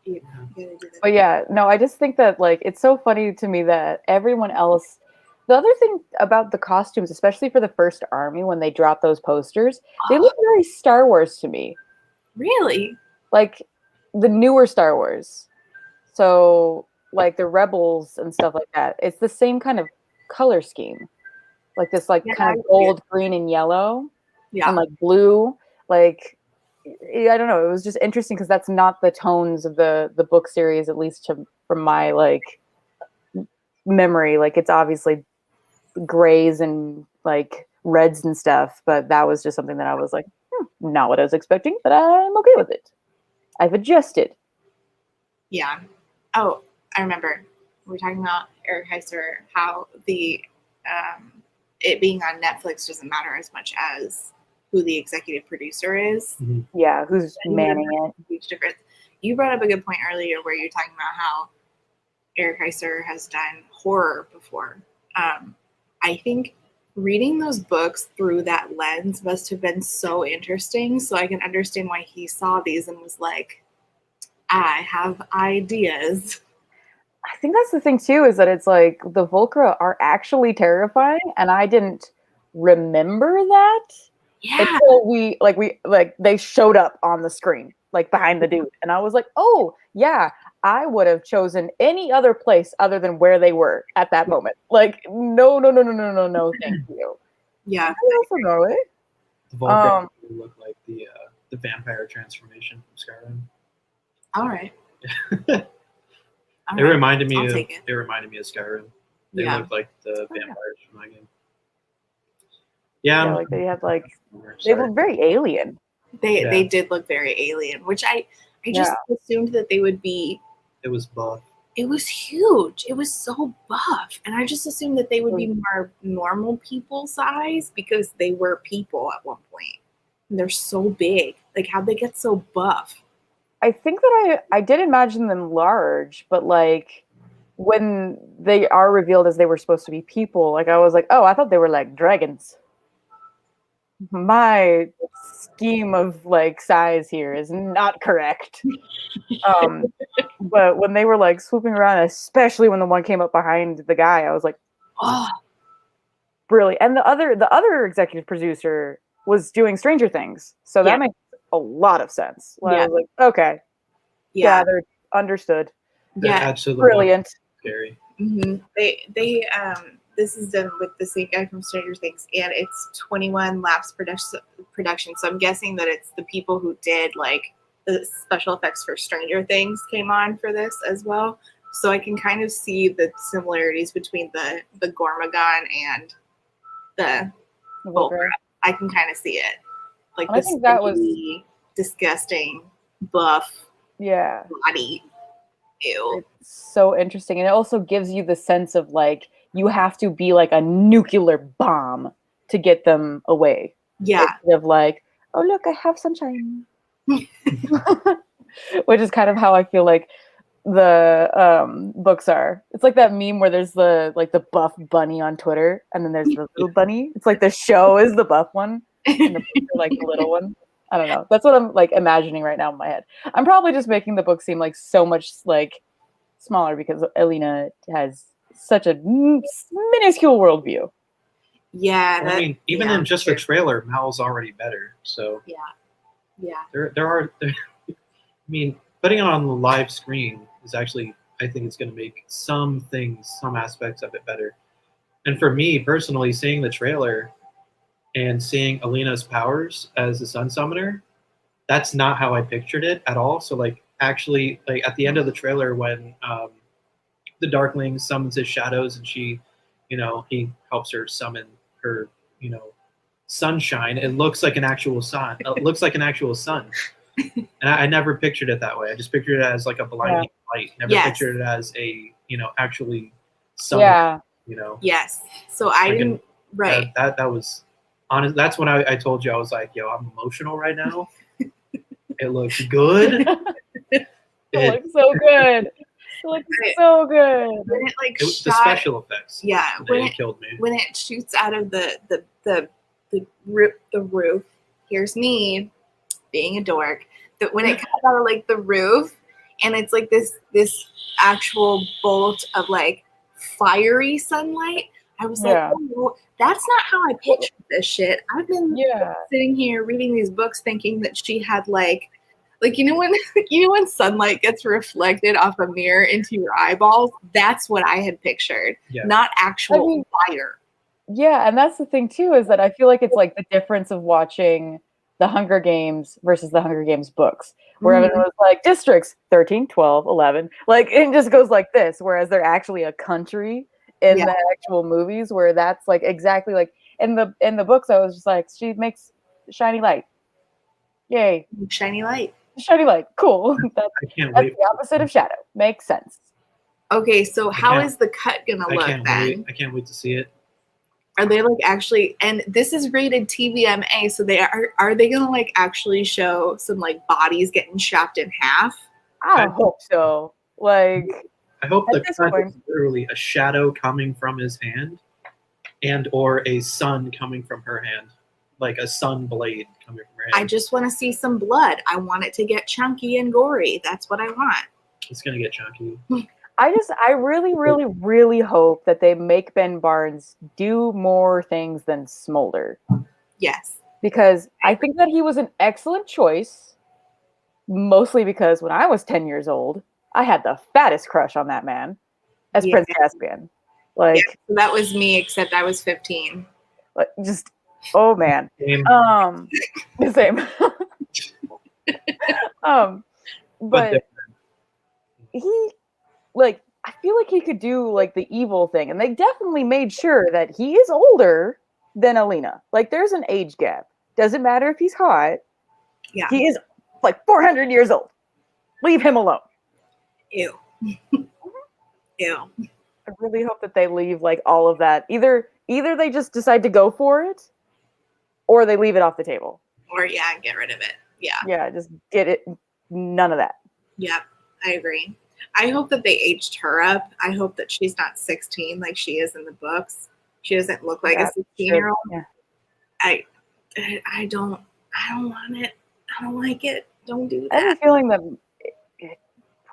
You gotta do that. But yeah, no, I just think that like it's so funny to me that everyone else. The other thing about the costumes, especially for the first army, when they drop those posters, they look very Star Wars to me. Really? Like the newer Star Wars. So like the rebels and stuff like that. It's the same kind of color scheme. Like this like Yeah, kind I of gold, green, and yellow. Yeah. And like blue. Like I don't know. It was just interesting because that's not the tones of the book series, at least from my like memory. Like it's obviously grays and like reds and stuff, but that was just something that I was like, not what I was expecting, but I'm okay with it. I've adjusted. Yeah. Oh, I remember. We were talking about Eric Heiser, how the it being on Netflix doesn't matter as much as who the executive producer is. Yeah, who's manning it? Huge difference. You brought up a good point earlier where you're talking about how Eric Heiser has done horror before. I think reading those books through that lens must have been so interesting. So I can understand why he saw these and was like, I have ideas. I think that's the thing too, is that it's like the Volcra are actually terrifying, and I didn't remember that until they showed up on the screen, like behind the dude, and I was like, oh yeah, I would have chosen any other place other than where they were at that moment. Like, no, thank you. Yeah. I also know it. The Volcra look like the vampire transformation from Skyrim. All right. It reminded me I'll of take it. It reminded me of Skyrim. They Yeah. looked like the vampires from that game. Yeah, Yeah, like they had like they were very alien. They did look very alien, which I just assumed that they would be. It was buff. It was huge. It was so buff, and I just assumed that they would be more normal people size because they were people at one point. And they're so big. Like, how'd they get so buff? I think that I did imagine them large, but like when they are revealed as they were supposed to be people, like I was like, oh, I thought they were like dragons. My scheme of like size here is not correct. But when they were like swooping around, especially when the one came up behind the guy, I was like, oh, brilliant. And the other executive producer was doing Stranger Things, so that makes a lot of sense. I was like, okay, gathered, understood. Yeah, absolutely brilliant. Scary. Mm-hmm. They this is done with the same guy from Stranger Things, and it's 21 Laps production. So I'm guessing that it's the people who did like the special effects for Stranger Things came on for this as well. So I can kind of see the similarities between the Gormagon and the Volcra. I can kind of see it. Like I think that was disgusting buff body. Ew. It's so interesting. And it also gives you the sense of like you have to be like a nuclear bomb to get them away. Yeah. Instead of like, oh look, I have sunshine. Which is kind of how I feel like the books are. It's like that meme where there's the buff bunny on Twitter, and then there's the little bunny. It's like the show is the buff one, and the books are like the little one. I don't know. That's what I'm like imagining right now in my head. I'm probably just making the book seem like so much like smaller because Alina has such a minuscule worldview. Yeah, I mean, even in just the trailer, Mal's already better. So yeah. there are. I mean, putting it on the live screen is actually, I think, it's going to make some things, some aspects of it better. And for me personally, seeing the trailer and seeing Alina's powers as a sun summoner, that's not how I pictured it at all. So like actually, like at the end of the trailer when the Darkling summons his shadows and she, he helps her summon her, sunshine. It looks like an actual sun. It looks like an actual sun. And I never pictured it that way. I just pictured it as like a blinding light. Never pictured it as a, actually sun. Yeah. Yes. So I didn't. Right. That was honest. That's when I told you I was like, yo, I'm emotional right now. It looks good. It looks so good. It looks so good. When it like the special effects. Yeah. When it killed me. When it shoots out of the roof. Here's me being a dork. That when it comes out of like the roof, and it's like this actual bolt of like fiery sunlight. I was like, oh, that's not how I pictured this shit. I've been sitting here reading these books thinking that she had like when sunlight gets reflected off a mirror into your eyeballs, that's what I had pictured, not actual fire. Yeah, and that's the thing too, is that I feel like it's like the difference of watching the Hunger Games versus the Hunger Games books, where everyone was like districts 13, 12, 11, like it just goes like this, whereas they're actually a country in the actual movies, where that's like exactly like in the books. I was just like, she makes shiny light, yay, shiny light, cool. That's the opposite of shadow. Makes sense. Okay, so how is the cut gonna look then? I can't wait to see it. Are they like actually, and this is rated TVMA, so are they gonna like actually show some like bodies getting chopped in half? I hope so. Like, I hope the cut is literally a shadow coming from his hand, and or a sun coming from her hand, like a sun blade coming from her hand. I just want to see some blood. I want it to get chunky and gory. That's what I want. It's gonna get chunky. I really, really, really hope that they make Ben Barnes do more things than smolder. Yes. Because I think that he was an excellent choice, mostly because when I was 10 years old, I had the fattest crush on that man as Prince Caspian. Like that was me, except I was 15. Like, just, oh man. Same. The same. But he, like, I feel like he could do like the evil thing, and they definitely made sure that he is older than Alina. Like, there's an age gap. Doesn't matter if he's hot. Yeah, he is like 400 years old. Leave him alone. Ew. Ew. I really hope that they leave like all of that. Either they just decide to go for it, or they leave it off the table. Or get rid of it. Yeah. Yeah, just get it. None of that. Yep, I agree. I hope that they aged her up. I hope that she's not 16 like she is in the books. She doesn't look like a 16-year-old. Yeah. I don't want it. I don't like it. Don't do that. I have a feeling that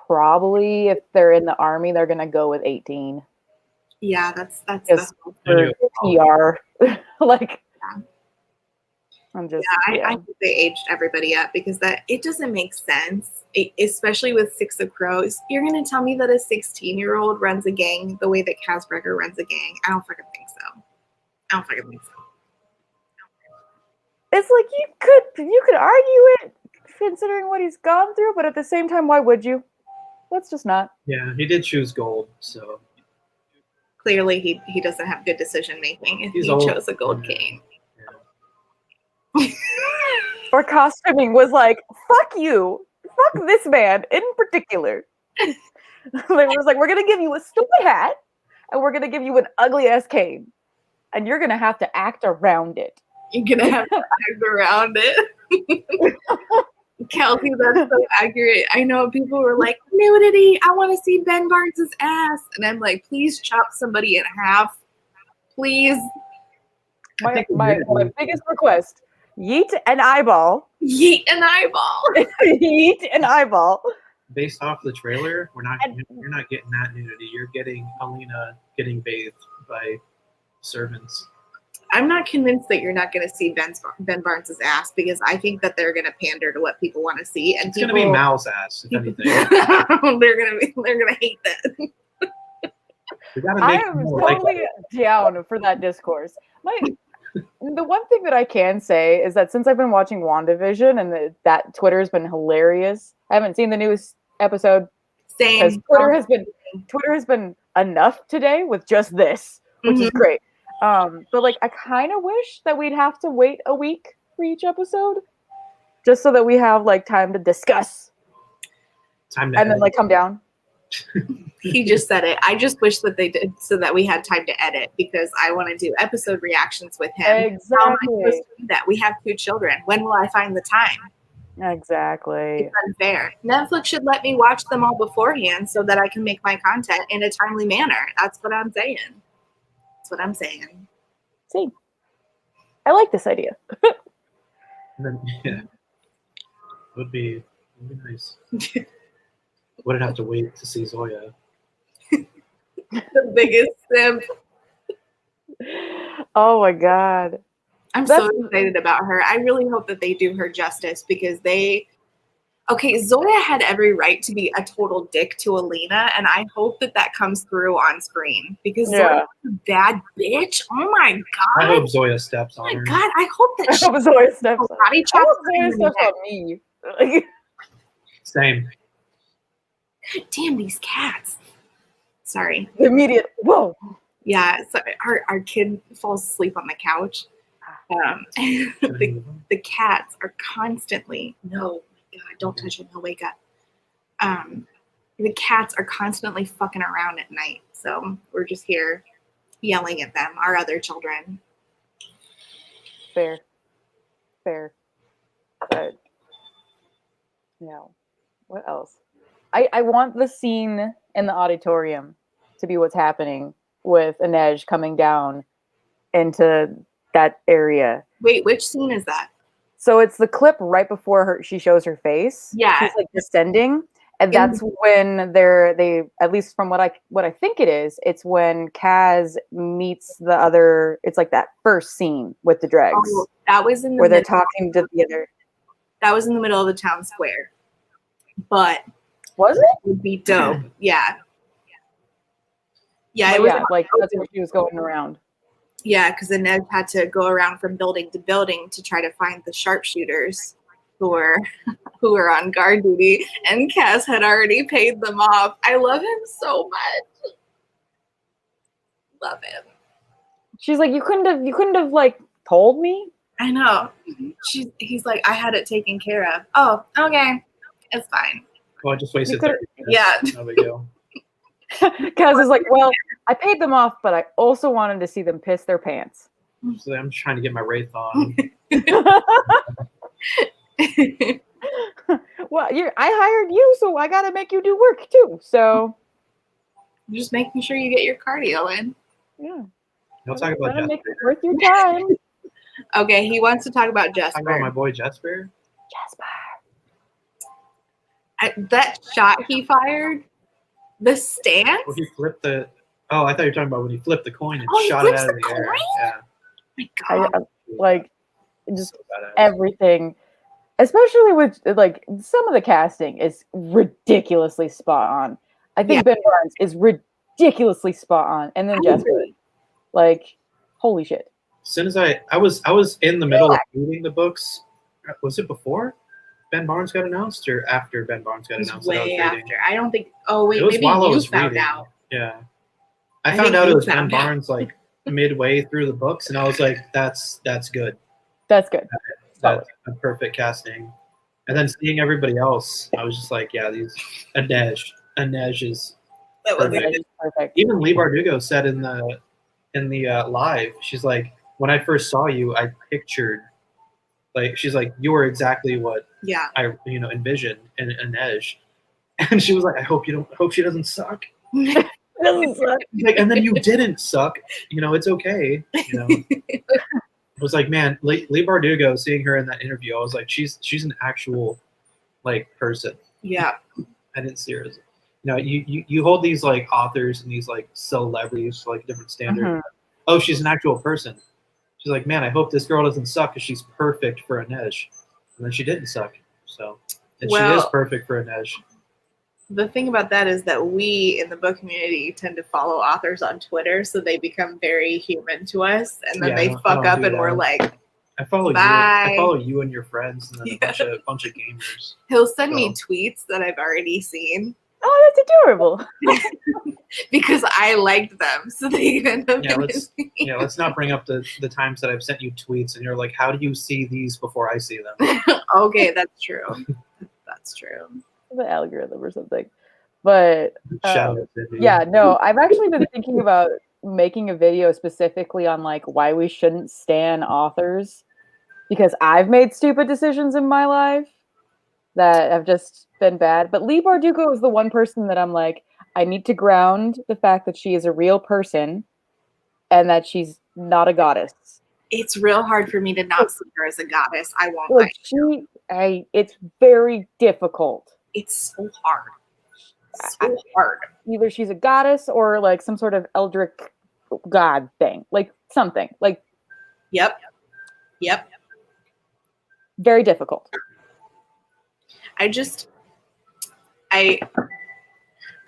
probably if they're in the army, they're gonna go with 18. Yeah, that's just for PR. Like, I'm just. I think they aged everybody up because it doesn't make sense, especially with Six of Crows. You're gonna tell me that a 16-year-old runs a gang the way that Casbreaker runs a gang? I don't fucking think so. It's like you could argue it considering what he's gone through, but at the same time, why would you? Let's just not. Yeah, he did choose gold, so clearly he doesn't have good decision making if he chose a gold cane. Yeah. Or costuming was like, fuck you, fuck this man in particular. It was like, we're gonna give you a stupid hat, and we're gonna give you an ugly ass cane, and you're gonna have to act around it. You're gonna have bags around it. Kelsey, that's so accurate. I know people were like, nudity, I want to see Ben Barnes' ass. And I'm like, please chop somebody in half. Please. My biggest request: yeet an eyeball. Yeet an eyeball. Yeet an eyeball. Based off the trailer, you're not getting that nudity. You're getting Alina getting bathed by servants. I'm not convinced that you're not going to see Ben Barnes' ass because I think that they're going to pander to what people want to see, and it's going to be Mal's ass, if anything. they're going to hate that. I am totally down for that discourse. The one thing that I can say is that since I've been watching WandaVision and that Twitter has been hilarious. I haven't seen the newest episode. Same. Because Twitter has been enough today with just this, which is great. But like, I kind of wish that we'd have to wait a week for each episode, just so that we have like time to discuss, and then like come down. He just said it. I just wish that they did so that we had time to edit because I want to do episode reactions with him. Exactly. How am I supposed to do that? We have 2 children. When will I find the time? Exactly. It's unfair. Netflix should let me watch them all beforehand so that I can make my content in a timely manner. That's what I'm saying. That's what I'm saying. See, I like this idea. Yeah. Would be nice. Wouldn't have to wait to see Zoya. The biggest simp. Oh my god. I'm so excited about her. I really hope that they do her justice because Zoya had every right to be a total dick to Alina, and I hope that comes through on screen because Zoya's a bad bitch. Oh my god! I hope Zoya steps on her. Oh my god! I hope that Zoya steps on body chops on me. Same. God damn these cats! Sorry. Immediate. Whoa. Yeah. So our kid falls asleep on the couch. The cats are constantly no. God, don't touch him, he'll wake up. The cats are constantly fucking around at night, so we're just here yelling at them, our other children. Fair. But, what else? I want the scene in the auditorium to be what's happening with Inej coming down into that area. Wait, which scene is that? So it's the clip right before she shows her face. Yeah. She's like descending. And that's when they at least from what I think it is, it's when Kaz meets the other, it's like that first scene with the dregs. Oh, that was in the where they're talking to the other. That was in the middle of the town square. But was it? Would be dope. Yeah. Yeah, it was like that's where she was going around. Yeah, because then Ned had to go around from building to building to try to find the sharpshooters who were on guard duty, and Kaz had already paid them off. I love him so much. Love him. She's like, you couldn't have like told me. I know. He's like, I had it taken care of. Oh, okay, it's fine. Well, I just wasted 30 minutes. Yeah. No big deal. Kaz is like, well, I paid them off, but I also wanted to see them piss their pants. So I'm just trying to get my wraith on. Well, I hired you, so I gotta make you do work too. So just making sure you get your cardio in. Yeah. Don't talk about Jesper. Make it worth your time. Okay, he wants to talk about Jesper. Talk about my boy Jesper. That shot he fired, the stance. Well, he flipped the. Oh, I thought you were talking about when he flipped the coin and shot it out of the air. Yeah. Oh my God. Like just everything, especially with like some of the casting is ridiculously spot on. I think Ben Barnes is ridiculously spot on, and then Jesper, like, holy shit. As soon as I was in the middle of reading the books. Was it before Ben Barnes got announced or after Ben Barnes got announced? Way after. I don't think. Oh wait, maybe you found out. Yeah, I found out it was Ben Barnes like midway through the books, and I was like, "That's good. That's good. That's a perfect casting." And then seeing everybody else, I was just like, "Yeah, these Inej is perfect." Perfect. Even Lee Bardugo said in the live, she's like, when I first saw you, I pictured like she's like you were exactly what Yeah. I envisioned in Inej, and she was like, I hope she doesn't suck. Like, and then you didn't suck. It's okay. It was like, man, Lee Bardugo. Seeing her in that interview, I was like, she's an actual like person. Yeah. I didn't see her as, you hold these like authors and these like celebrities to like different standards. Mhm. Oh, she's an actual person. She's like, man, I hope this girl doesn't suck because she's perfect for Inej. And then she didn't suck. So, and she is perfect for Inej. The thing about that is that we in the book community tend to follow authors on Twitter, so they become very human to us, and then they fuck up, and we're like, I follow bye. you. I follow you and your friends, and then a bunch of gamers. He'll send me tweets that I've already seen. Oh, that's adorable. Because I liked them, so they end up. Let's not bring up the times that I've sent you tweets, and you're like, how do you see these before I see them? Okay, that's true. That's true. The algorithm or something. But Shout out to you. yeah, no, I've actually been thinking about making a video specifically on like why we shouldn't stan authors, because I've made stupid decisions in my life that have just been bad. But Lee Bardugo is the one person that I'm like, I need to ground the fact that she is a real person and that she's not a goddess. It's real hard for me to not see her as a goddess. I won't lie. It's very difficult. It's so hard. So hard. Either she's a goddess or like some sort of eldritch god thing, like something like. Yep. Very difficult. I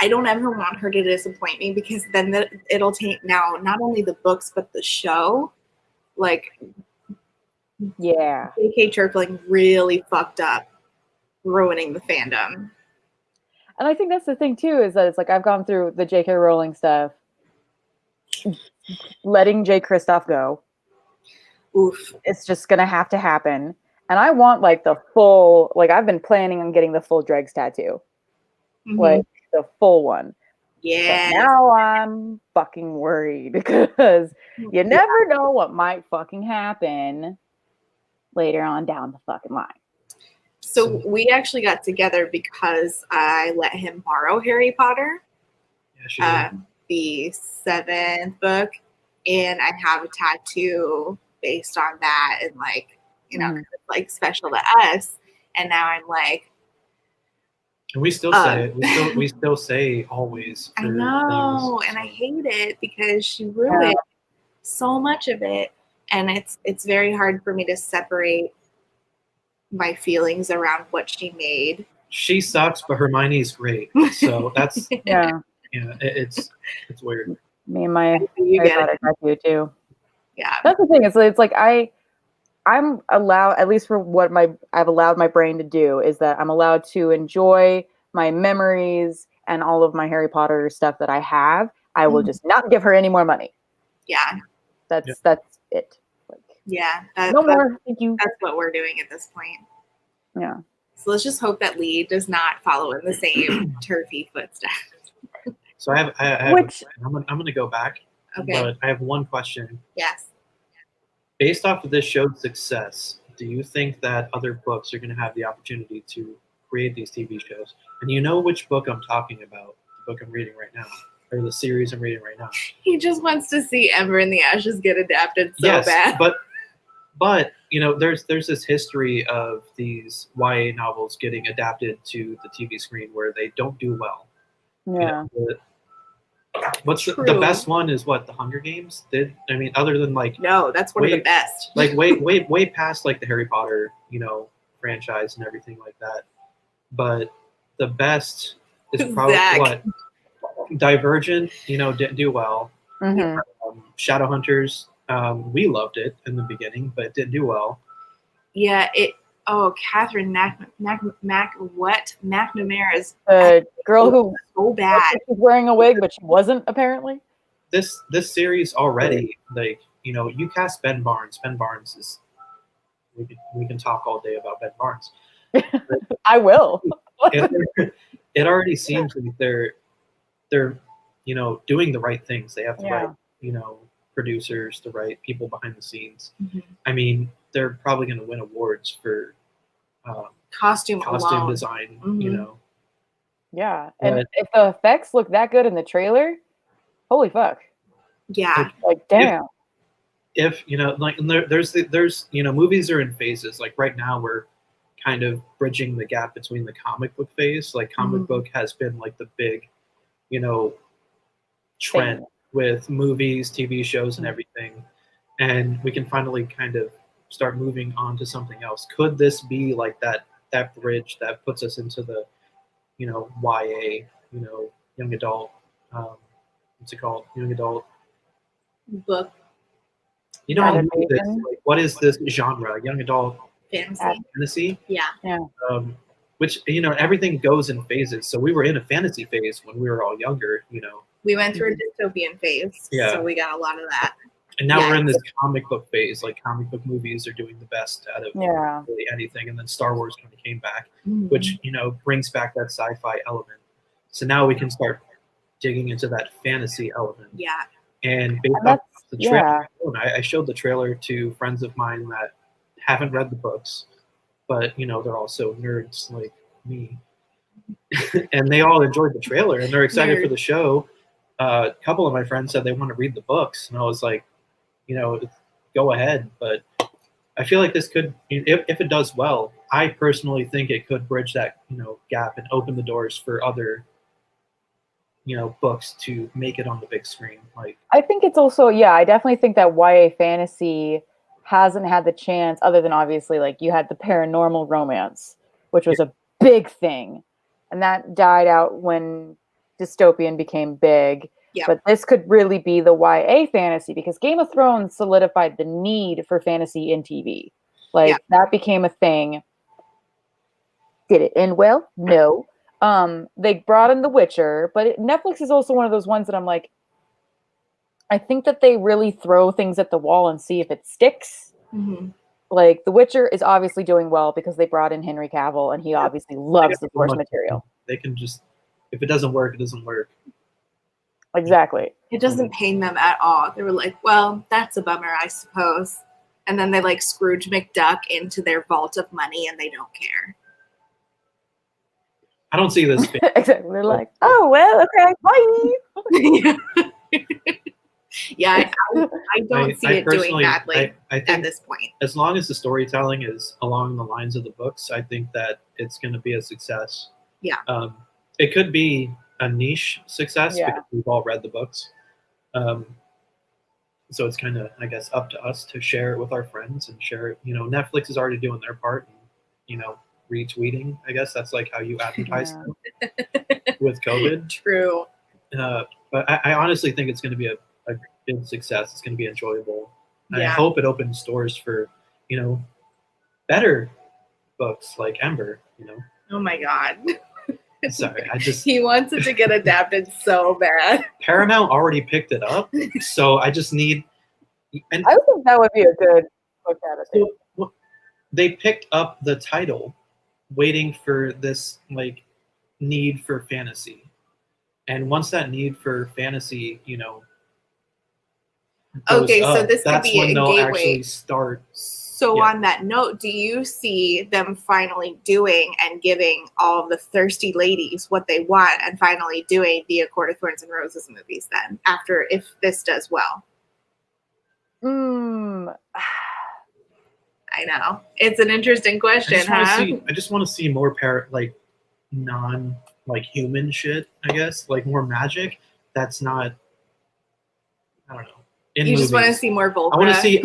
don't ever want her to disappoint me, because then it'll take now not only the books but the show. Like, yeah, J.K. Turpling really fucked up, ruining the fandom. And I think that's the thing too, is that it's like I've gone through the J.K. Rowling stuff, letting J. Kristoff go. Oof. It's just gonna have to happen. And I want like the full, like I've been planning on getting the full Dregs tattoo. Mm-hmm. Like the full one. Yeah. But now I'm fucking worried because you never know what might fucking happen later on down the fucking line. So we actually got together because I let him borrow Harry Potter, the 7th book, and I have a tattoo based on that, and like, like special to us. And now I'm like, and we still say it. We still say always. I know, and I hate it because she ruined so much of it, and it's very hard for me to separate my feelings around what she made. She sucks, but Hermione's great. So that's it's weird. Me and my Harry Potter tattoo too. Yeah, that's the thing. It's like I'm allowed, at least for what I've allowed my brain to do, is that I'm allowed to enjoy my memories and all of my Harry Potter stuff that I have. I will just not give her any more money. Yeah, that's it. Like, no more. Thank you. That's what we're doing at this point. Yeah. So let's just hope that Lee does not follow in the same turfy footsteps. So I have Which I'm going to go back. Okay. But I have one question. Yes. Based off of this show's success, do you think that other books are going to have the opportunity to create these TV shows? And you know which book I'm talking about, the book I'm reading right now, or the series I'm reading right now. He just wants to see Ember in the Ashes get adapted so bad. But there's this history of these YA novels getting adapted to the TV screen where they don't do well. Yeah. What's the best one is what the Hunger Games did. I mean, other than like that's one of the best. Like way past like the Harry Potter franchise and everything like that. But the best is probably what Divergent. Didn't do well. Mm-hmm. Shadowhunters. We loved it in the beginning, but it didn't do well. Yeah, Catherine McNamara's the girl who so bad. She was wearing a wig, but she wasn't apparently. This series already, like you cast Ben Barnes. Ben Barnes is. We can talk all day about Ben Barnes. I will. It already seems like they're doing the right things. They have the right producers, the right people behind the scenes. Mm-hmm. I mean, they're probably going to win awards for Costume alone. design, Mhm. you know. Yeah, and But if the effects look that good in the trailer, holy fuck! Yeah. Like, damn. if you know, like, and there's you know, movies are in phases. Like right now, we're kind of bridging the gap between the comic book phase. Like comic Mhm. book has been like the big, you know, trend Thing. with movies, TV shows, and Mhm. everything, and we can finally kind of start moving on to something else. Could this be like that bridge that puts us into the, you know, YA, you know, young adult, what's it called, young adult, Book you know, a movie that's Adaptation. like, what is this genre, young adult fantasy. fantasy, Yeah. which, you know, everything goes in phases. So we were in a fantasy phase when we were all younger, you know. We went through a dystopian phase, Yeah. so we got a lot of that. And now Yeah. we're in this comic book phase. Like comic book movies are doing the best out of Yeah. really anything. And then Star Wars kind of came back, Mhm. which, you know, brings back that sci-fi element. So now we can start digging into that fantasy element. Yeah. And based And off that's the yeah. trailer, I showed the trailer to friends of mine that haven't read the books, but, you know, they're also nerds like me. And they all enjoyed the trailer and they're excited for the show. A couple of my friends said they want to read the books, and I was like, you know, go ahead. But I feel like this could, if it does well, I personally think it could bridge that, you know, gap and open the doors for other, you know, books to make it on the big screen. Like, I think it's also, yeah, I definitely think that YA fantasy hasn't had the chance, other than obviously like you had the paranormal romance, which was a big thing, and that died out when dystopian became big. Yeah. But this could really be the YA fantasy, because Game of Thrones solidified the need for fantasy in TV. Like that became a thing. Did it end well? No. They brought in The Witcher, but Netflix is also one of those ones that I'm like, I think that they really throw things at the wall and see if it sticks. Mm-hmm. Like The Witcher is obviously doing well because they brought in Henry Cavill and he obviously loves the source material. They can just, if it doesn't work, it doesn't work. Exactly. It doesn't pain them at all. They were like, well, that's a bummer, I suppose. And then they like Scrooge McDuck into their vault of money and they don't care. I don't see this. Exactly. They're like, oh, well, okay, bye. Yeah, I don't see it doing badly I think at this point. As long as the storytelling is along the lines of the books, I think that it's going to be a success. Yeah. It could be a niche success because we've all read the books. So it's kind of, I guess, up to us to share it with our friends and share it. You know, Netflix is already doing their part, and, you know, retweeting. I guess that's like how you advertise with COVID. True. But I honestly think it's going to be a big success. It's going to be enjoyable. Yeah. I hope it opens doors for, you know, better books like Ember, you know. Oh my God. Sorry, he wants it to get adapted so bad. Paramount already picked it up, so I just need. And I think that would be a good book adaptation. So, they picked up the title, waiting for this like need for fantasy, and once that need for fantasy, you know. Okay, up, so this could be a gateway. Actually start. So on that note, do you see them finally doing and giving all of the thirsty ladies what they want and finally doing the A Court of Thorns and Roses movies then, after, if this does well? I know. It's an interesting question, I just want to see more non-human shit, I guess. Like more magic that's not, I don't know. You just want to see more Volcra. I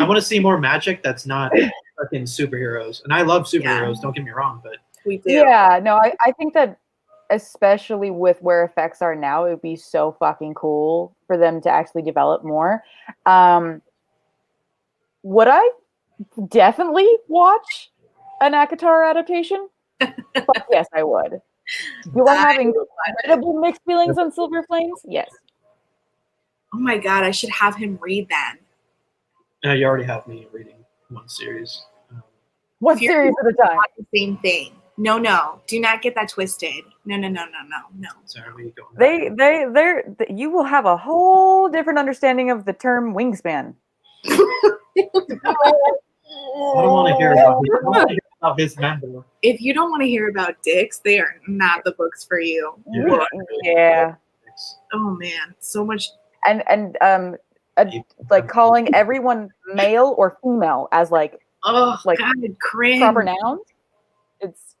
want to see more magic that's not fucking superheroes. And I love superheroes, don't get me wrong, but we do. Yeah, no, I think that especially with where effects are now, it would be so fucking cool for them to actually develop more. Would I definitely watch an ACOTAR adaptation? But yes, I would. Do I have incredible mixed feelings on Silver Flames? Yes. Oh my God, I should have him read that. You already have me reading one series. One series at a time. The same thing. No. Do not get that twisted. No. So are we going back? You will have a whole different understanding of the term wingspan. I don't want to hear about his, I don't wanna hear about his member. If you don't want to hear about dicks, they are not the books for you. Yeah. Oh man, so much. And like calling everyone male or female as like Oh, like God, cringe. proper nouns. It's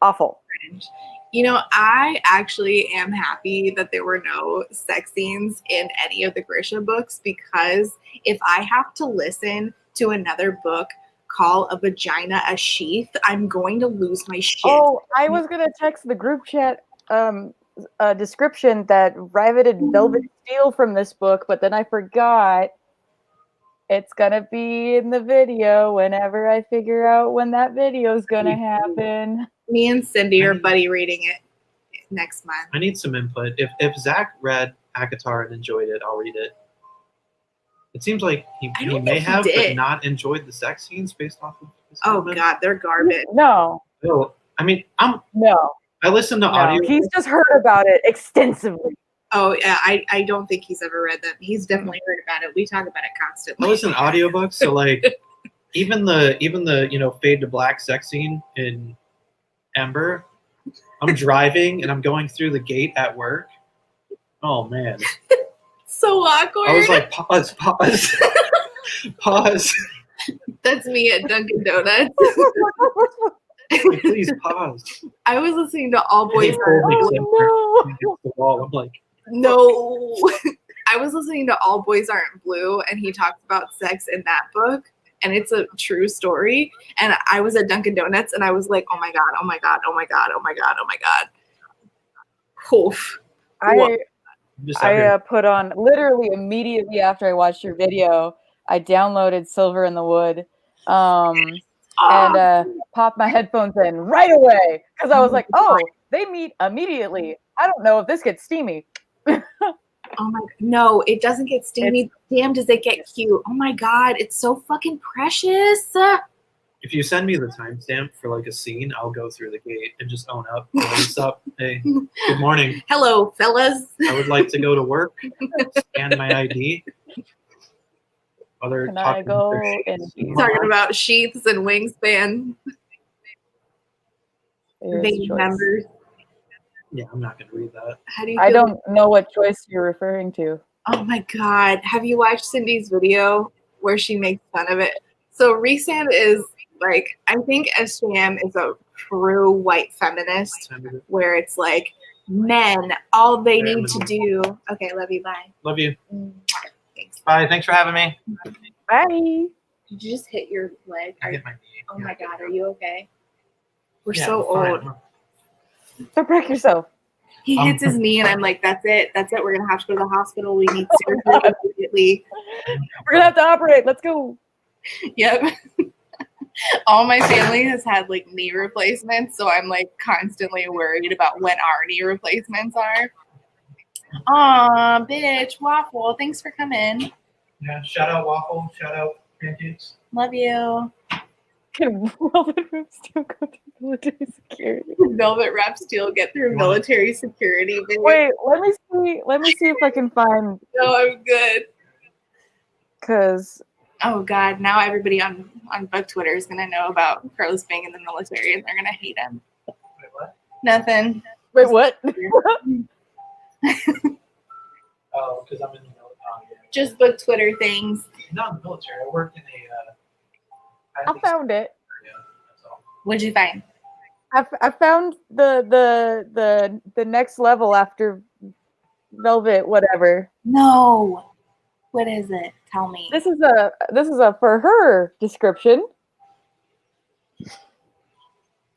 awful. Cringe. You know, I actually am happy that there were no sex scenes in any of the Grisha books, because if I have to listen to another book call a vagina a sheath, I'm going to lose my shit. Oh, I was gonna text the group chat a description that riveted Velvet Steel from this book, but then I forgot. It's gonna be in the video whenever I figure out when that video is gonna happen. Me and Cindy are buddy reading it next month. I need some input. If Zach read Akatar and enjoyed it, I'll read it. It seems like he may have, but not enjoyed the sex scenes based off of his comments. God, they're garbage. No. I mean, I listen to audio. He's just heard about it extensively. Oh yeah, I don't think he's ever read them. He's definitely heard about it. We talk about it constantly. I listen to audiobooks, so like even the fade to black sex scene in Ember, I'm driving and I'm going through the gate at work. Oh man. So awkward. I was like, pause. Pause. That's me at Dunkin' Donuts. Like, please pause. I was listening to All Boys Are I'm like, no. I was listening to All Boys Aren't Blue, and he talks about sex in that book, and it's a true story. And I was at Dunkin' Donuts, and I was like, oh my god. Oof. I put on literally immediately after I watched your video. I downloaded Silver in the Wood, and popped my headphones in right away because I was like, "Oh, they meet immediately. I don't know if this gets steamy." Oh my, no, it doesn't get steamy. Damn, does it get cute? Oh my god, it's so fucking precious. If you send me the timestamp for like a scene, I'll go through the gate and just own up. What's up? Hey, good morning. Hello, fellas. I would like to go to work. Scan my ID. Can I go and talking about sheaths and wingspan? Vague members. Yeah, I'm not gonna read that. How do you? I don't know what choice you're referring to. Oh my god! Have you watched Cindy's video where she makes fun of it? So Rhysand is like, I think SJM is a true white feminist, where it's like men, all they need to do. Okay, love you. Bye. Love you. Thanks. Bye. Thanks for having me. Bye. Did you just hit your leg? I hit my knee. Oh my god, are you okay? We're Yeah, so I'm old. fine. Don't break yourself. He hits his knee, and I'm like, that's it. We're gonna have to go to the hospital. We need surgery immediately. We're gonna have to operate. Let's go. Yep. All my family has had like knee replacements, so I'm like constantly worried about when our knee replacements are. Aw, bitch, Waffle, thanks for coming. Yeah, shout out Waffle, shout out Pancakes. Love you. Can Velvet Room still go through military security? Velvet Wrap Steel get through military security. Baby. Wait, let me see if I can find. No, I'm good. Cause oh god, now everybody on book Twitter is gonna know about Carlos being in the military, and they're gonna hate him. Wait, what? Nothing. wait, what? Oh, because I'm in the military. Just book Twitter things. Not in the military. I work in a. I found it. Yeah, that's all. What'd you find? I found the next level after Velvet whatever. No. What is it? Tell me. This is a for her description.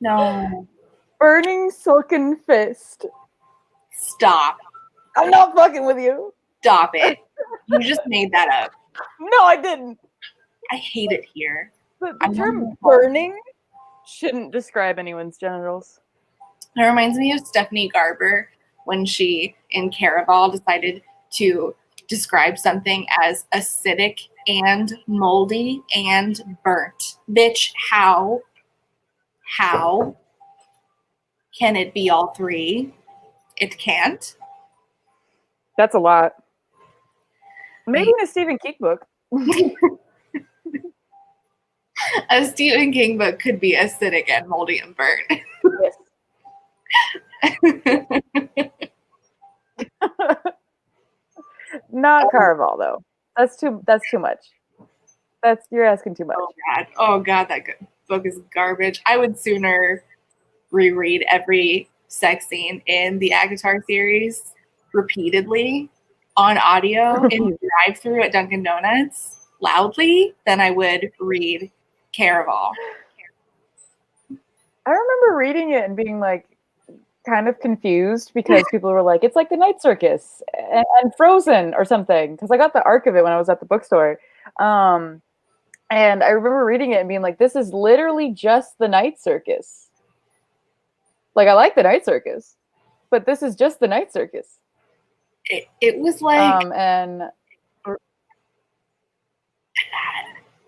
No. Burning silken fist. Stop. I'm not fucking with you. Stop it. You just made that up. No, I didn't. I hate it here. The term burning shouldn't describe anyone's genitals. It reminds me of Stephanie Garber when she, in Caraval, decided to describe something as acidic and moldy and burnt. Bitch, how? Can it be all three? It can't. That's a lot. Maybe in a Stephen King book. A Stephen King book could be acidic and moldy and burnt. Yes. Not Caraval though. That's too much. You're asking too much. Oh god, that book is garbage. I would sooner reread every sex scene in the Agatar series repeatedly on audio in the drive-through at Dunkin' Donuts loudly than I would read Caraval. I remember reading it and being like kind of confused because people were like, it's like the Night Circus and Frozen or something. Because I got the arc of it when I was at the bookstore. And I remember reading it and being like, this is literally just the Night Circus. Like, I like the Night Circus, but this is just the Night Circus. It was like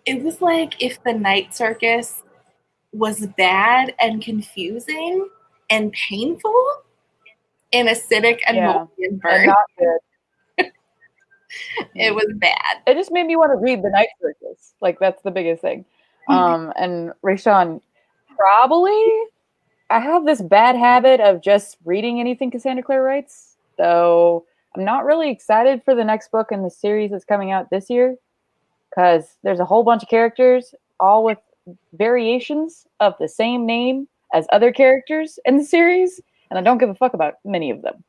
it was like if the Night Circus was bad and confusing and painful and acidic and moldy and burnt. And not good. It was bad. It just made me want to read the Night Circus. Like, that's the biggest thing. And Rayshawn, probably I have this bad habit of just reading anything Cassandra Clare writes. So I'm not really excited for the next book in the series that's coming out this year because there's a whole bunch of characters, all with variations of the same name as other characters in the series, and I don't give a fuck about many of them.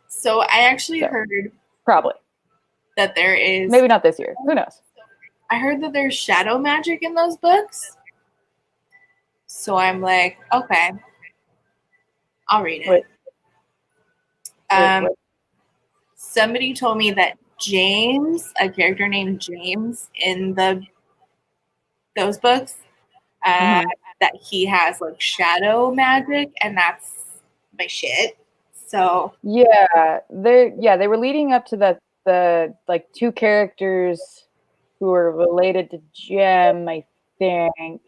So I actually heard probably that there is, maybe not this year, who knows. I heard that there's shadow magic in those books. So I'm like, okay, I'll read it. Wait. Somebody told me that James, a character named James in those books, that he has like shadow magic, and that's my shit. So they were leading up to the like two characters who were related to Jem, I think.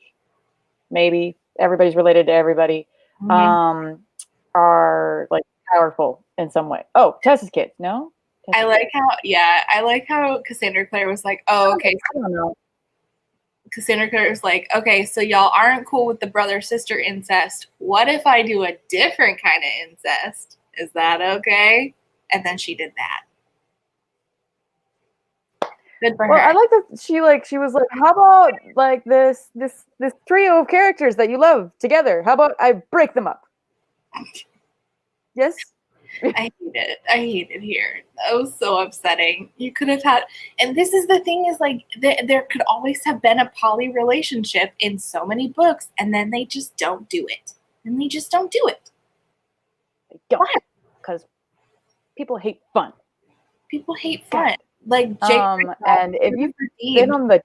Maybe everybody's related to everybody. Are like powerful in some way. Oh, Tessa's kids, no? I like how Cassandra Clare was like, oh, okay. I don't know. Cassandra Clare was like, okay, so y'all aren't cool with the brother-sister incest. What if I do a different kind of incest? Is that okay? And then she did that. Good for her. I like that she was like, how about like this trio of characters that you love together? How about I break them up? Yes. I hate it here. That was so upsetting. You could have had, and this is the thing is like there could always have been a poly relationship in so many books, and then they just don't do it. They don't, because people hate fun. People hate fun. Like Jake and if you've been on the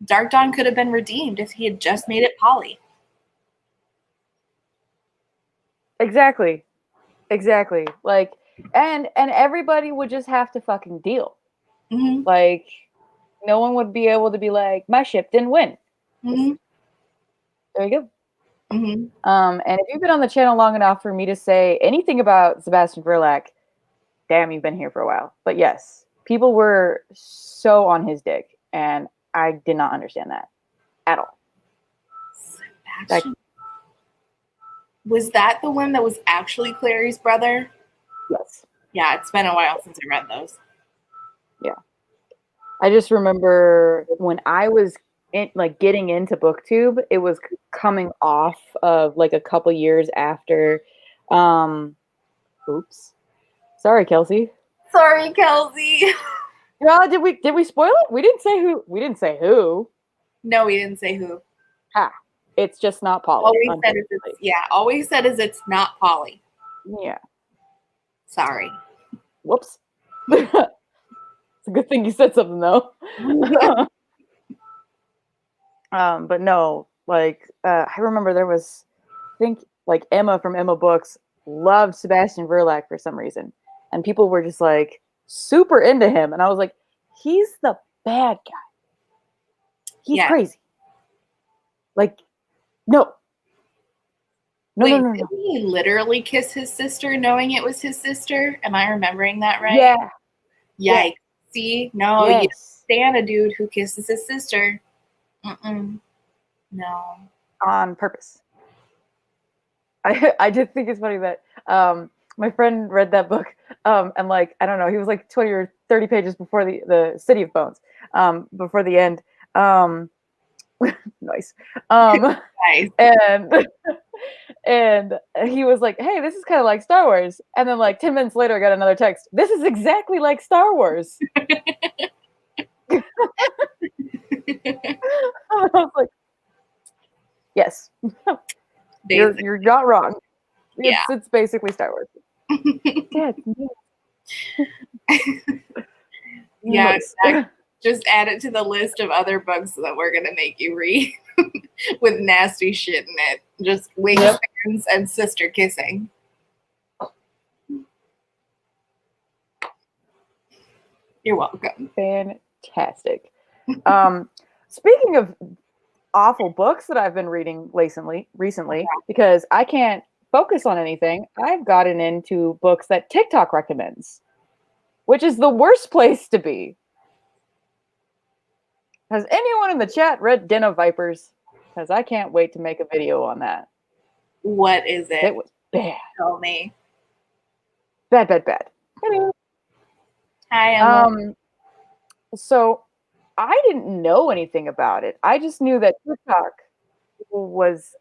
Dark Dawn could have been redeemed if he had just made it poly. Exactly. Like, and everybody would just have to fucking deal. Mm-hmm. Like, no one would be able to be like, my ship didn't win. Mm-hmm. There you go. Mm-hmm. And if you've been on the channel long enough for me to say anything about Sebastian Verlac, damn, you've been here for a while. But yes, people were so on his dick, and I did not understand that at all. Was that the one that was actually Clary's brother? Yes. Yeah, it's been a while since I read those. Yeah. I just remember when I was getting into BookTube, it was coming off of like a couple years after. Oops. Sorry, Kelsey. Sorry, Kelsey. Well, did we spoil it? We didn't say who. We didn't say who. No, we didn't say who. Ha. It's just not Polly. All we said is it's not Polly. Yeah. Sorry. Whoops. It's a good thing you said something though. But no, like I remember there was, I think like Emma from Emma Books loved Sebastian Verlac for some reason, and people were just like super into him, and I was like, he's the bad guy. He's crazy. Like, no, No, Wait, no. didn't he literally kiss his sister knowing it was his sister? Am I remembering that right? Yeah. Yikes. See? No, you don't Yes. stand a dude who kisses his sister. Mm-mm. No. On purpose. I did think it's funny that my friend read that book and like I don't know, he was like 20 or 30 pages before the City of Bones, before the end. Nice. Nice. And and he was like, "Hey, this is kind of like Star Wars." And then like 10 minutes later I got another text. "This is exactly like Star Wars." I was like, "Yes. Basically. You're not wrong. Yeah. It's basically Star Wars." Yeah, it's Yeah, nice. exactly. Just add it to the list of other books that we're gonna make you read with nasty shit in it. Just wingspans and sister kissing. You're welcome. Fantastic. Speaking of awful books that I've been reading recently, because I can't focus on anything, I've gotten into books that TikTok recommends, which is the worst place to be. Has anyone in the chat read Den of Vipers? Because I can't wait to make a video on that. What is it? It was bad. Tell me. Bad. Hello. Hi, Emma. So I didn't know anything about it. I just knew that TikTok was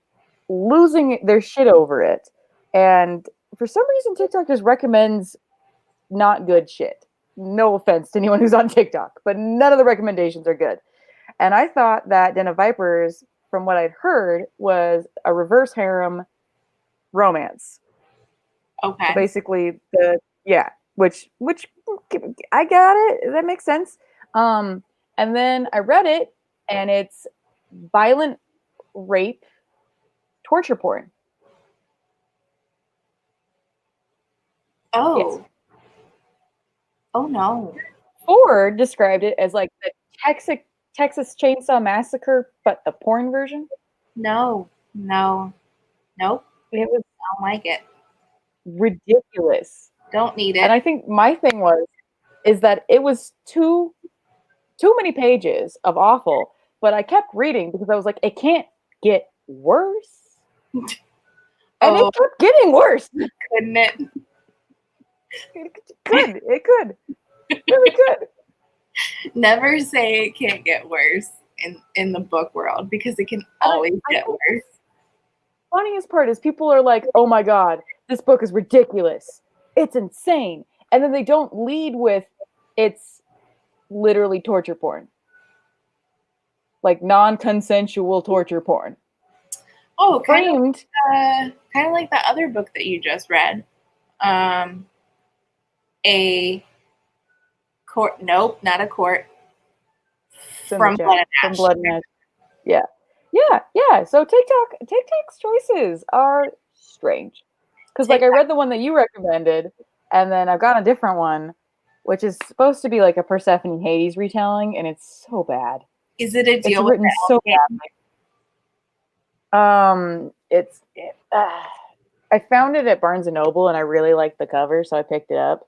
losing their shit over it. And for some reason, TikTok just recommends not good shit. No offense to anyone who's on TikTok, but none of the recommendations are good. And I thought that Den of Vipers, from what I'd heard, was a reverse harem romance. Okay. So basically, which I got it. That makes sense. And then I read it, and it's violent rape, torture porn. Oh. Yes. Oh no. Ford described it as like the Texas Chainsaw Massacre, but the porn version. No. Nope. It was Don't like it. ridiculous. Don't need it. And I think my thing is that it was too many pages of awful, but I kept reading because I was like, it can't get worse. And it kept getting worse. Couldn't it? It could. Really could. Never say it can't get worse in the book world, because it can always get worse. Funniest part is people are like, "Oh my god, this book is ridiculous. It's insane." And then they don't lead with it's literally torture porn. Like non-consensual torture porn. Oh, Framed. kind of like that other book that you just read. A court. Nope, not a court. From Blood and Ash. Yeah. So TikTok's choices are strange. Because like I read the one that you recommended, and then I've got a different one, which is supposed to be like a Persephone Hades retelling, and it's so bad. Is it a deal? It's written so badly. I found it at Barnes and Noble, and I really liked the cover, so I picked it up.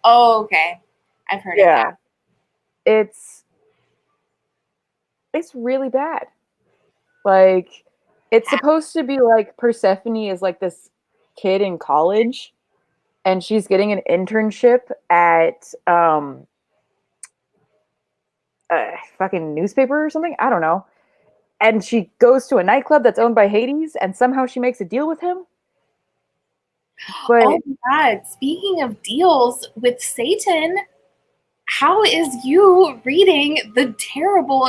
Oh, okay. I've heard of that. It's really bad. Like, it's supposed to be like Persephone is like this kid in college, and she's getting an internship at a fucking newspaper or something. I don't know. And she goes to a nightclub that's owned by Hades, and somehow she makes a deal with him. But, oh my god! Speaking of deals with Satan, how is you reading the terrible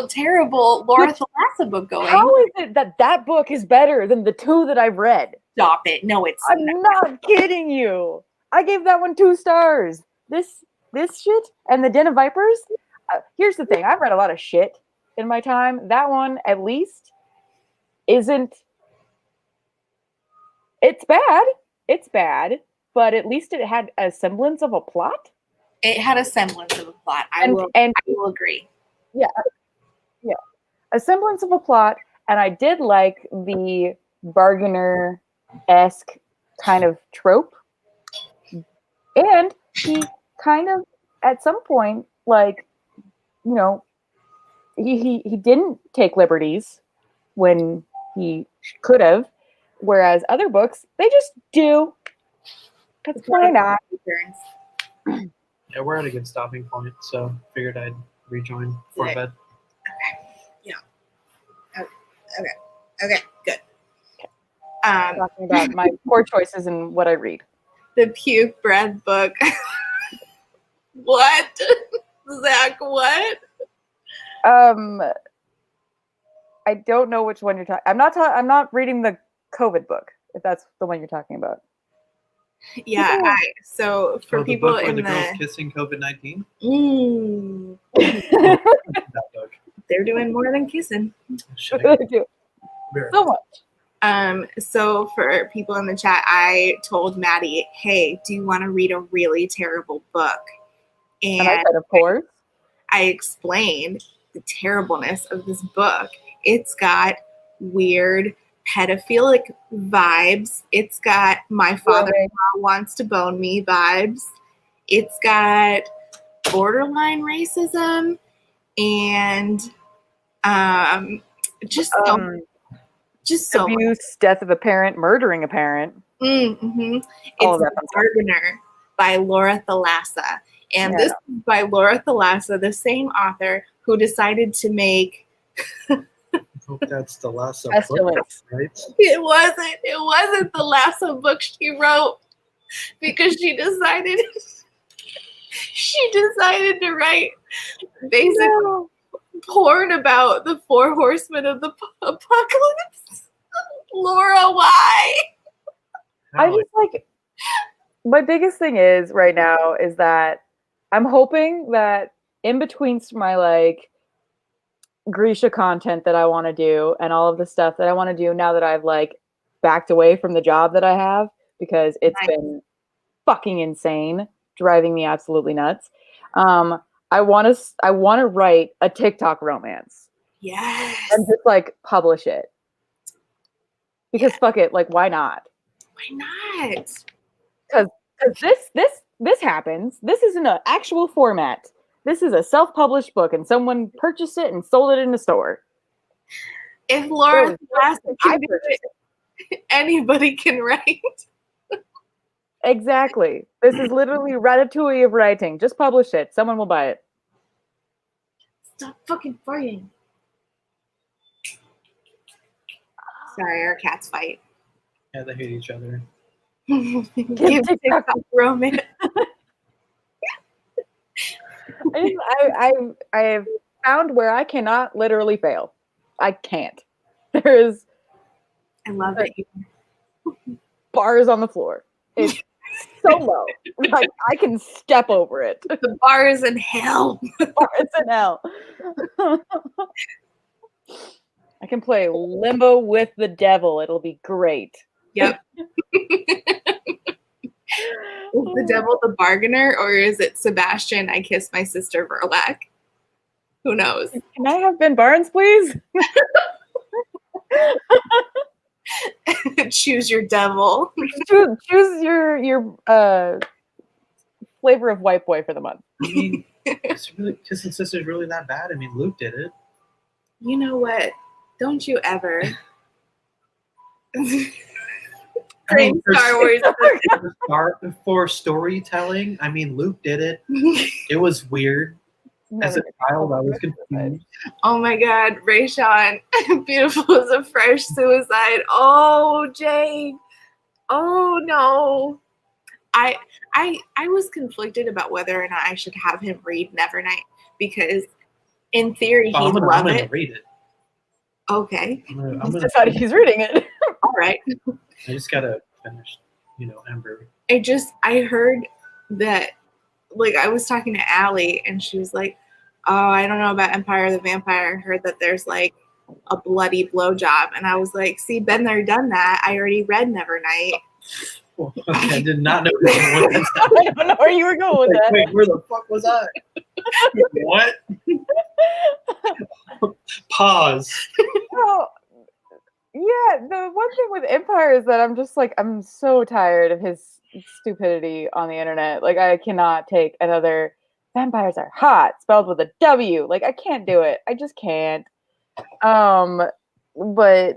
Laura Thalassa book going? How is it that book is better than the two that I've read? Stop it! No, it's. I'm not kidding you. I gave that one 2 stars. This shit and the Den of Vipers. Here's the thing: I've read a lot of shit in my time. That one, at least, isn't. It's bad, but at least it had a semblance of a plot. It had a semblance of a plot. I will agree. Yeah, a semblance of a plot, and I did like the bargainer esque kind of trope. And he kind of, at some point, like, you know, he didn't take liberties when he could have, whereas other books, they just do. Because why not? Yeah, we're at a good stopping point, so figured I'd rejoin before bed. Okay, good. Talking about my poor choices and what I read. The puke bread book. What? Zach, what? I don't know which one you're talking. I'm not reading the COVID book, if that's the one you're talking about. Yeah, so for people book where in the girls kissing COVID-19. That book. They're doing more than kissing. They do. So much. So for people in the chat, I told Maddie, hey, do you want to read a really terrible book? And I said, of course. I explained the terribleness of this book. It's got weird pedophilic vibes. It's got my father-in-law wants to bone me vibes. It's got borderline racism and just so abuse, death of a parent, murdering a parent. Mm-hmm. It's Gardener by Laura Thalassa. And this is by Laura Thalassa, the same author who decided to make I hope that's the Lasso book, right? It wasn't the Lasso book she wrote, because she decided to write basically porn about the 4 horsemen of the apocalypse. Laura, why? I just like, my biggest thing is right now is that I'm hoping that in between my like Grisha content that I want to do and all of the stuff that I want to do now that I've like backed away from the job that I have, because it's been fucking insane, driving me absolutely nuts. I want to write a TikTok romance. Yes. And just like publish it. Because fuck it, like why not? Why not? Because this happens. This isn't an actual format. This is a self-published book, and someone purchased it and sold it in a store. If Laura can do it, anybody can write. Exactly. This is literally Ratatouille of writing. Just publish it. Someone will buy it. Stop fucking fighting. Sorry, our cats fight. Yeah, they hate each other. Give TikTok romance. I have found where I cannot literally fail. I can't. There is. I love it. Bars on the floor. It's so low. Like I can step over it. The bar is in hell. The bar is in hell. I can play limbo with the devil. It'll be great. Yep. Is the devil the bargainer, or is it Sebastian, I kissed my sister Verlac? Who knows? Can I have Ben Barnes, please? Choose your devil. Choose your flavor of white boy for the month. I mean, Kissing Sister's really that bad? I mean, Luke did it. You know what? Don't you ever. I mean, Star Wars for storytelling, I mean, Luke did it. It was weird. As a child, I was confused. Oh my God, Rayshawn, beautiful as a fresh suicide. Oh, Jade. Oh no. I was conflicted about whether or not I should have him read Nevernight, because in theory he'd love I'm gonna it. read it. Okay. I'm gonna decided he's reading it. All right. I just gotta finish, Ember. I heard that, like, I was talking to Allie and she was like, oh, I don't know about Empire of the Vampire. I heard that there's like a bloody blowjob. And I was like, see, been there, done that. I already read Nevernight. Well, okay, I did not know what I don't know where you were going with that. Wait, where the fuck was I? What? Pause. Oh, yeah, the one thing with Empire is that I'm just like, I'm so tired of his stupidity on the internet. Like, I cannot take another vampires are hot, spelled with a W. Like, I can't do it. I just can't. But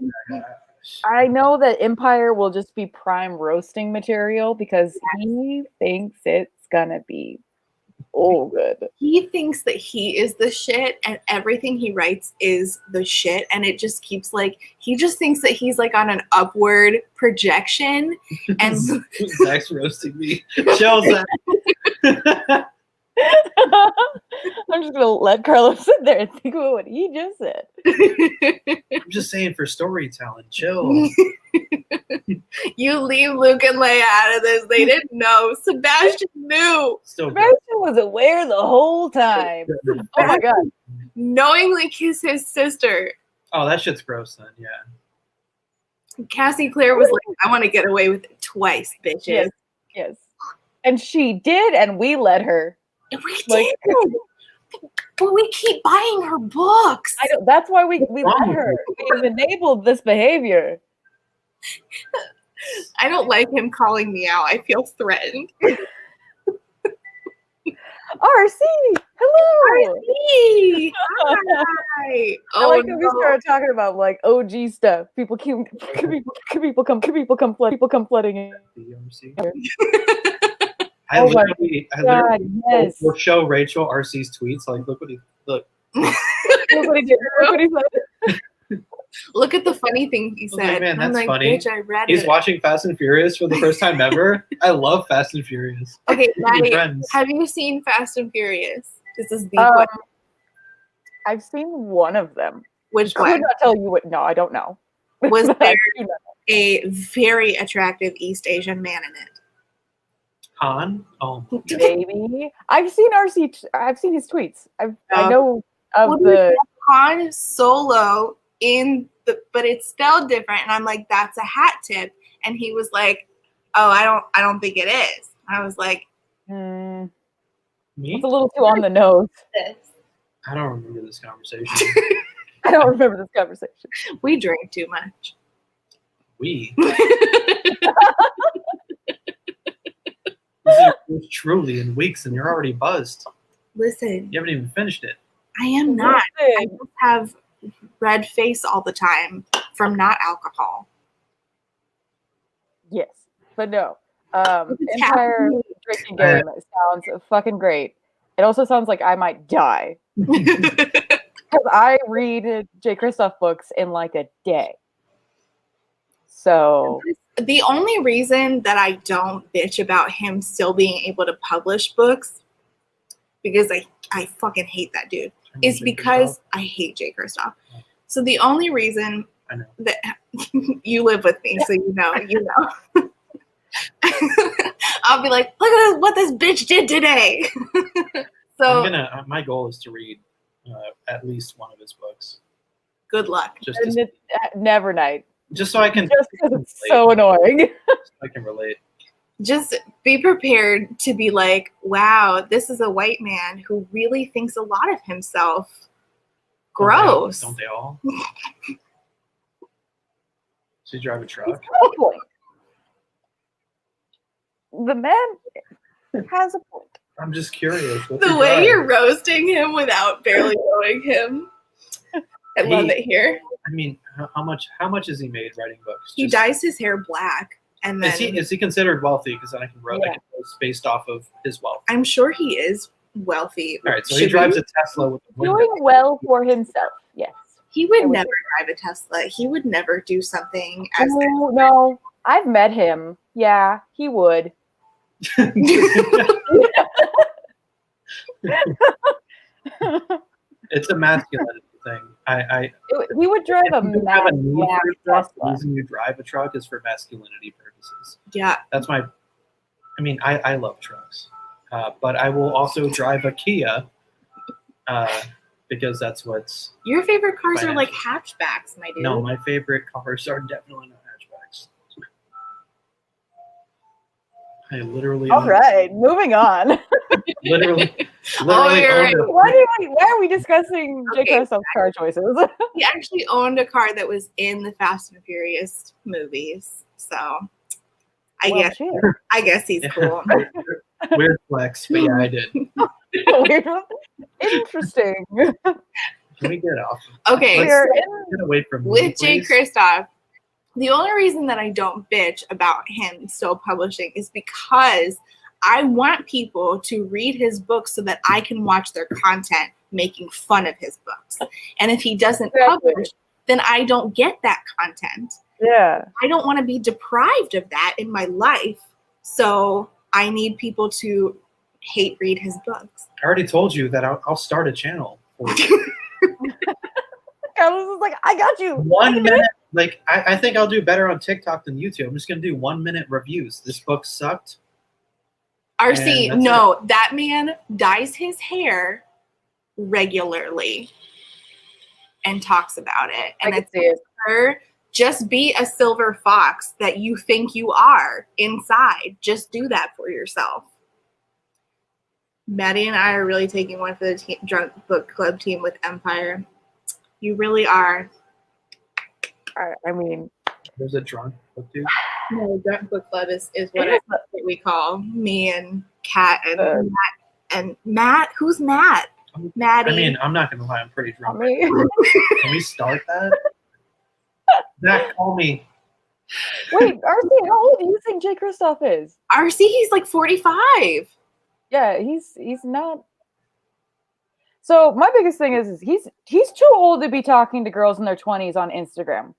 I know that Empire will just be prime roasting material because he thinks it's gonna be good. He thinks that he is the shit and everything he writes is the shit, and it just keeps like, he just thinks that he's like on an upward projection. And Zach's roasting me. Chill, Zach. I'm just gonna let Carlos sit there and think about what he just said. I'm just saying for storytelling. Chill. You leave Luke and Leia out of this. They didn't know. Sebastian knew. Still good. Sebastian was aware the whole time. Oh my god. Knowingly kiss his sister. Oh, that shit's gross then, yeah. Cassie Clare was like, I want to get away with it twice, bitches. Yes. And she did, and we let her. We Like- did. But we keep buying her books. That's why we let her. We've enabled this behavior. I don't like him calling me out. I feel threatened. RC, hello. RC, hi. I like that we started talking about like OG stuff. People come flooding in. I Oh my literally God, yes. will show Rachel RC's tweets. Like, look. Look what he did. Look what he said. Look at the funny thing he I was like, said. man, I'm that's like, funny. bitch, I read He's it. watching Fast and Furious for the first time ever. I love Fast and Furious. Okay, Maddie, Friends. have you seen Fast and Furious? This is the question. I've seen one of them. Which I could one? not tell you what. No, I don't know. Was I there do know. a very attractive East Asian man in it? Han? Oh, Maybe I've seen RC. I've seen his tweets. I know of What the. Han Solo in the, but it's spelled different, and I'm like, that's a hat tip, and he was like, oh, I don't think it is. I was like, me? It's a little too on the nose. this. I don't remember this conversation. I don't remember this conversation. We drink too much. We? This is truly in weeks, and you're already buzzed. Listen, You haven't even finished it. I am not. I Listen. just have red face all the time from not alcohol. Yes, but no. It's Empire happening. drinking game sounds fucking great. It also sounds like I might die because I read J. Kristoff books in like a day. So The only reason that I don't bitch about him still being able to publish books, because I fucking hate that dude, is because I hate J. Kristoff. So the only reason I know. that you live with me, so you know. I'll be like, look at what this bitch did today. So my goal is to read at least one of his books. good luck. and it's Nevernight, Just so I can just because it's so annoying. I can relate. Just be prepared to be like, wow, this is a white man who really thinks a lot of himself. Gross. Don't they all? So you drive a truck? No point. The man has a point. I'm just curious. What's The he way drive? you're roasting him without barely knowing him. I love it here. I mean, how much has he made writing books? He Just- dyes his hair black, and then Is he considered wealthy? Because then I can Yeah. roast based off of his wealth. I'm sure he is wealthy. All right, so Should he drives we? a Tesla with a window. Doing well for himself. Yes. He would I would never drive a Tesla. He would never do something as Oh, no, I've met him. Yeah, he would. It's a masculinity thing. He would drive a If you have a mad need for a truck, the Tesla. reason you drive a truck is for masculinity purposes. yeah. That's my. I mean, I love trucks, but I will also drive a Kia because that's what's. Your favorite cars are like Financial. hatchbacks, my dude. No, my favorite cars are definitely not hatchbacks. I literally. All right, moving on. Literally you're right. owned Why are we discussing Jay Okay. Kristoff's car choices? He actually owned a car that was in the Fast and Furious movies. So I guess he's cool. weird flex, but yeah, I did. Weird. Interesting. Can we get off? Okay, We are Get away from me, with Jay please. Kristoff, the only reason that I don't bitch about him still publishing is because I want people to read his books so that I can watch their content making fun of his books. And if he doesn't publish, then I don't get that content. Yeah. I don't want to be deprived of that in my life. So I need people to hate read his books. I already told you that I'll start a channel for you. Carlos was like, I got you. 1 minute. Like, I think I'll do better on TikTok than YouTube. I'm just going to do 1 minute reviews. This book sucked. RC, no, that man dyes his hair regularly and talks about it. And I can see it. her, just be a silver fox that you think you are inside. Just do that for yourself. Maddie and I are really taking one for the drunk book club team with Empire. You really are. I mean, There's a drunk book dude. No, drunk book club is what we call me and Kat and Matt. And Matt, who's Matt? Maddie. I mean, I'm not going to lie. I'm pretty drunk. me. Can we start that? Zach, call me. Wait, RC, how old do you think Jay Kristoff is? RC, he's like 45. Yeah, he's not. So my biggest thing is he's too old to be talking to girls in their 20s on Instagram.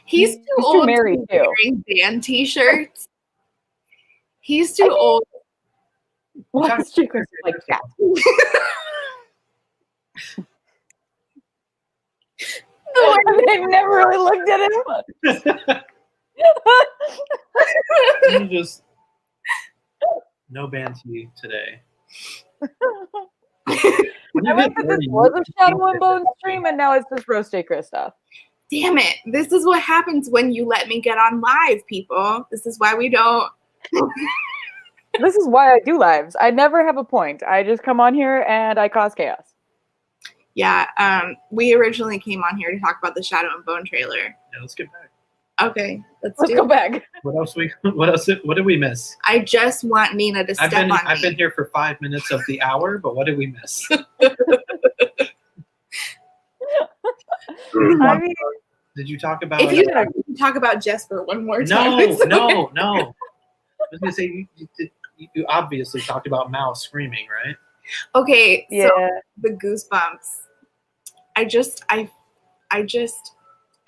He's too old married to be wearing band t-shirts. He's too old. What's Jay Kristoff like that? I've never really looked at him. You just no banty today. I like that this was a Shadow and Bone stream, and now it's just roast Jay Kristoff. Damn it. This is what happens when you let me get on live, people. This is why we don't. This is why I do lives. I never have a point. I just come on here and I cause chaos. Yeah, we originally came on here to talk about the Shadow and Bone trailer. Yeah, let's get back. Okay, let's go back. What did we miss? I just want Nina to step on me. I've been here for 5 minutes of the hour, but what did we miss? I mean, did you talk about? If you talk about Jesper one more time. No. I was gonna say you obviously talked about Mal screaming, right? Okay, yeah. so the goosebumps. I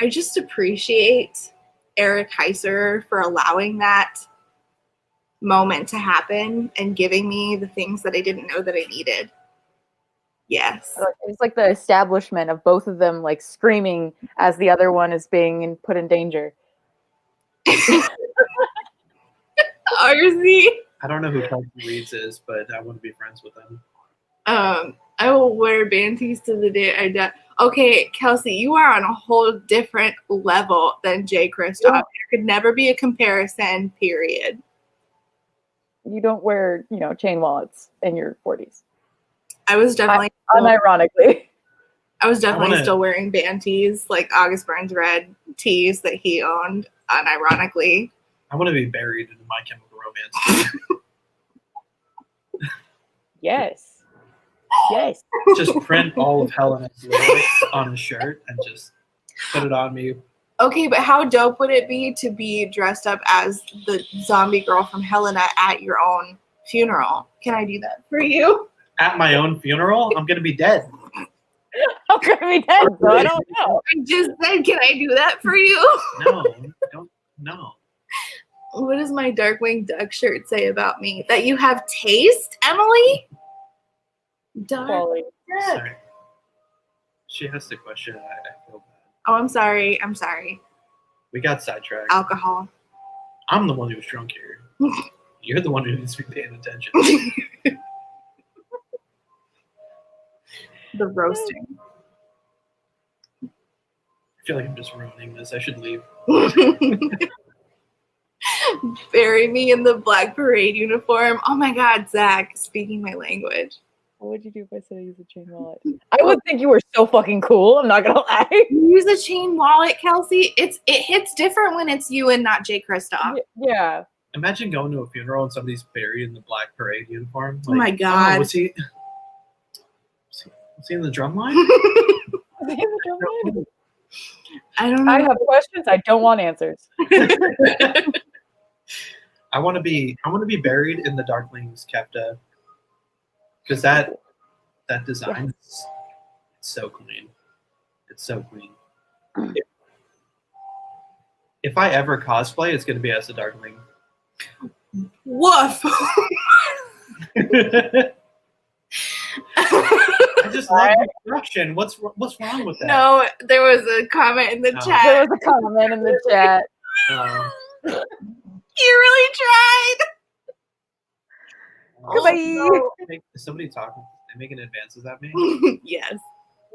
just appreciate Eric Heiser for allowing that moment to happen and giving me the things that I didn't know that I needed. Yes. It's like the establishment of both of them like screaming as the other one is being put in danger. RZ. I don't know who Kelsey Reeds is, but I want to be friends with them. I will wear banties to the day I die. Okay, Kelsey, you are on a whole different level than Jay Kristoff. Yeah. There could never be a comparison, period. You don't wear, chain wallets in your 40s. I was definitely unironically. I was definitely still wearing banties, like August Burns Red tees that he owned, unironically. I want to be buried in My Chemical Romance. Yes. Just print all of Helena's lyrics on a shirt and just put it on me. Okay, but how dope would it be to be dressed up as the zombie girl from Helena at your own funeral? Can I do that for you? At my own funeral? I'm going to be dead. I'm going to be dead, so I don't know. I just said, can I do that for you? No. What does my Darkwing Duck shirt say about me? That you have taste, Emily? Sorry. She has to question it. I feel bad. Oh, I'm sorry. We got sidetracked. Alcohol. I'm the one who's drunk here. You're the one who needs to be paying attention. The roasting. I feel like I'm just ruining this. I should leave. Bury me in the Black Parade uniform. Oh my God, Zach, speaking my language. What would you do if I said I use a chain wallet? I would think you were so fucking cool. I'm not gonna lie. You use a chain wallet, Kelsey. It hits different when it's you and not Jay Kristoff. Yeah. Imagine going to a funeral and somebody's buried in the Black Parade uniform. Oh my God. was he in the drum line? I don't know. I have questions. I don't want answers. I want to be buried in the Darklings Kefta, because that design is so clean. It's so clean. If I ever cosplay, it's going to be as a Darkling. Woof. I just love the production. What's wrong with that? No, there was a comment in the chat. There was a comment in the chat. You really tried. Goodbye. Is somebody talking? They making advances at me? Yes.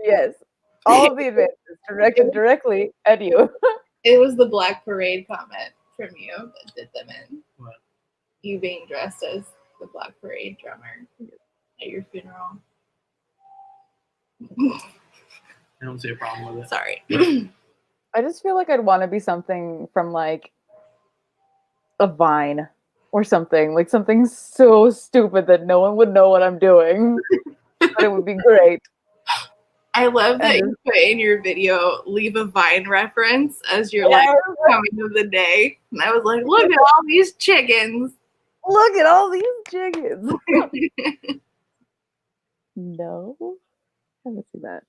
Yes. All of the advances directed directly at you. It was the Black Parade comment from you that did them in. What? You being dressed as the Black Parade drummer at your funeral. I don't see a problem with it. Sorry. I just feel like I'd want to be something from like a Vine or something. Like something so stupid that no one would know what I'm doing. But it would be great. I love that you put in your video, leave a Vine reference as your like comment of the day. And I was like, look at all these chickens. Look at all these chickens. No. I haven't seen that.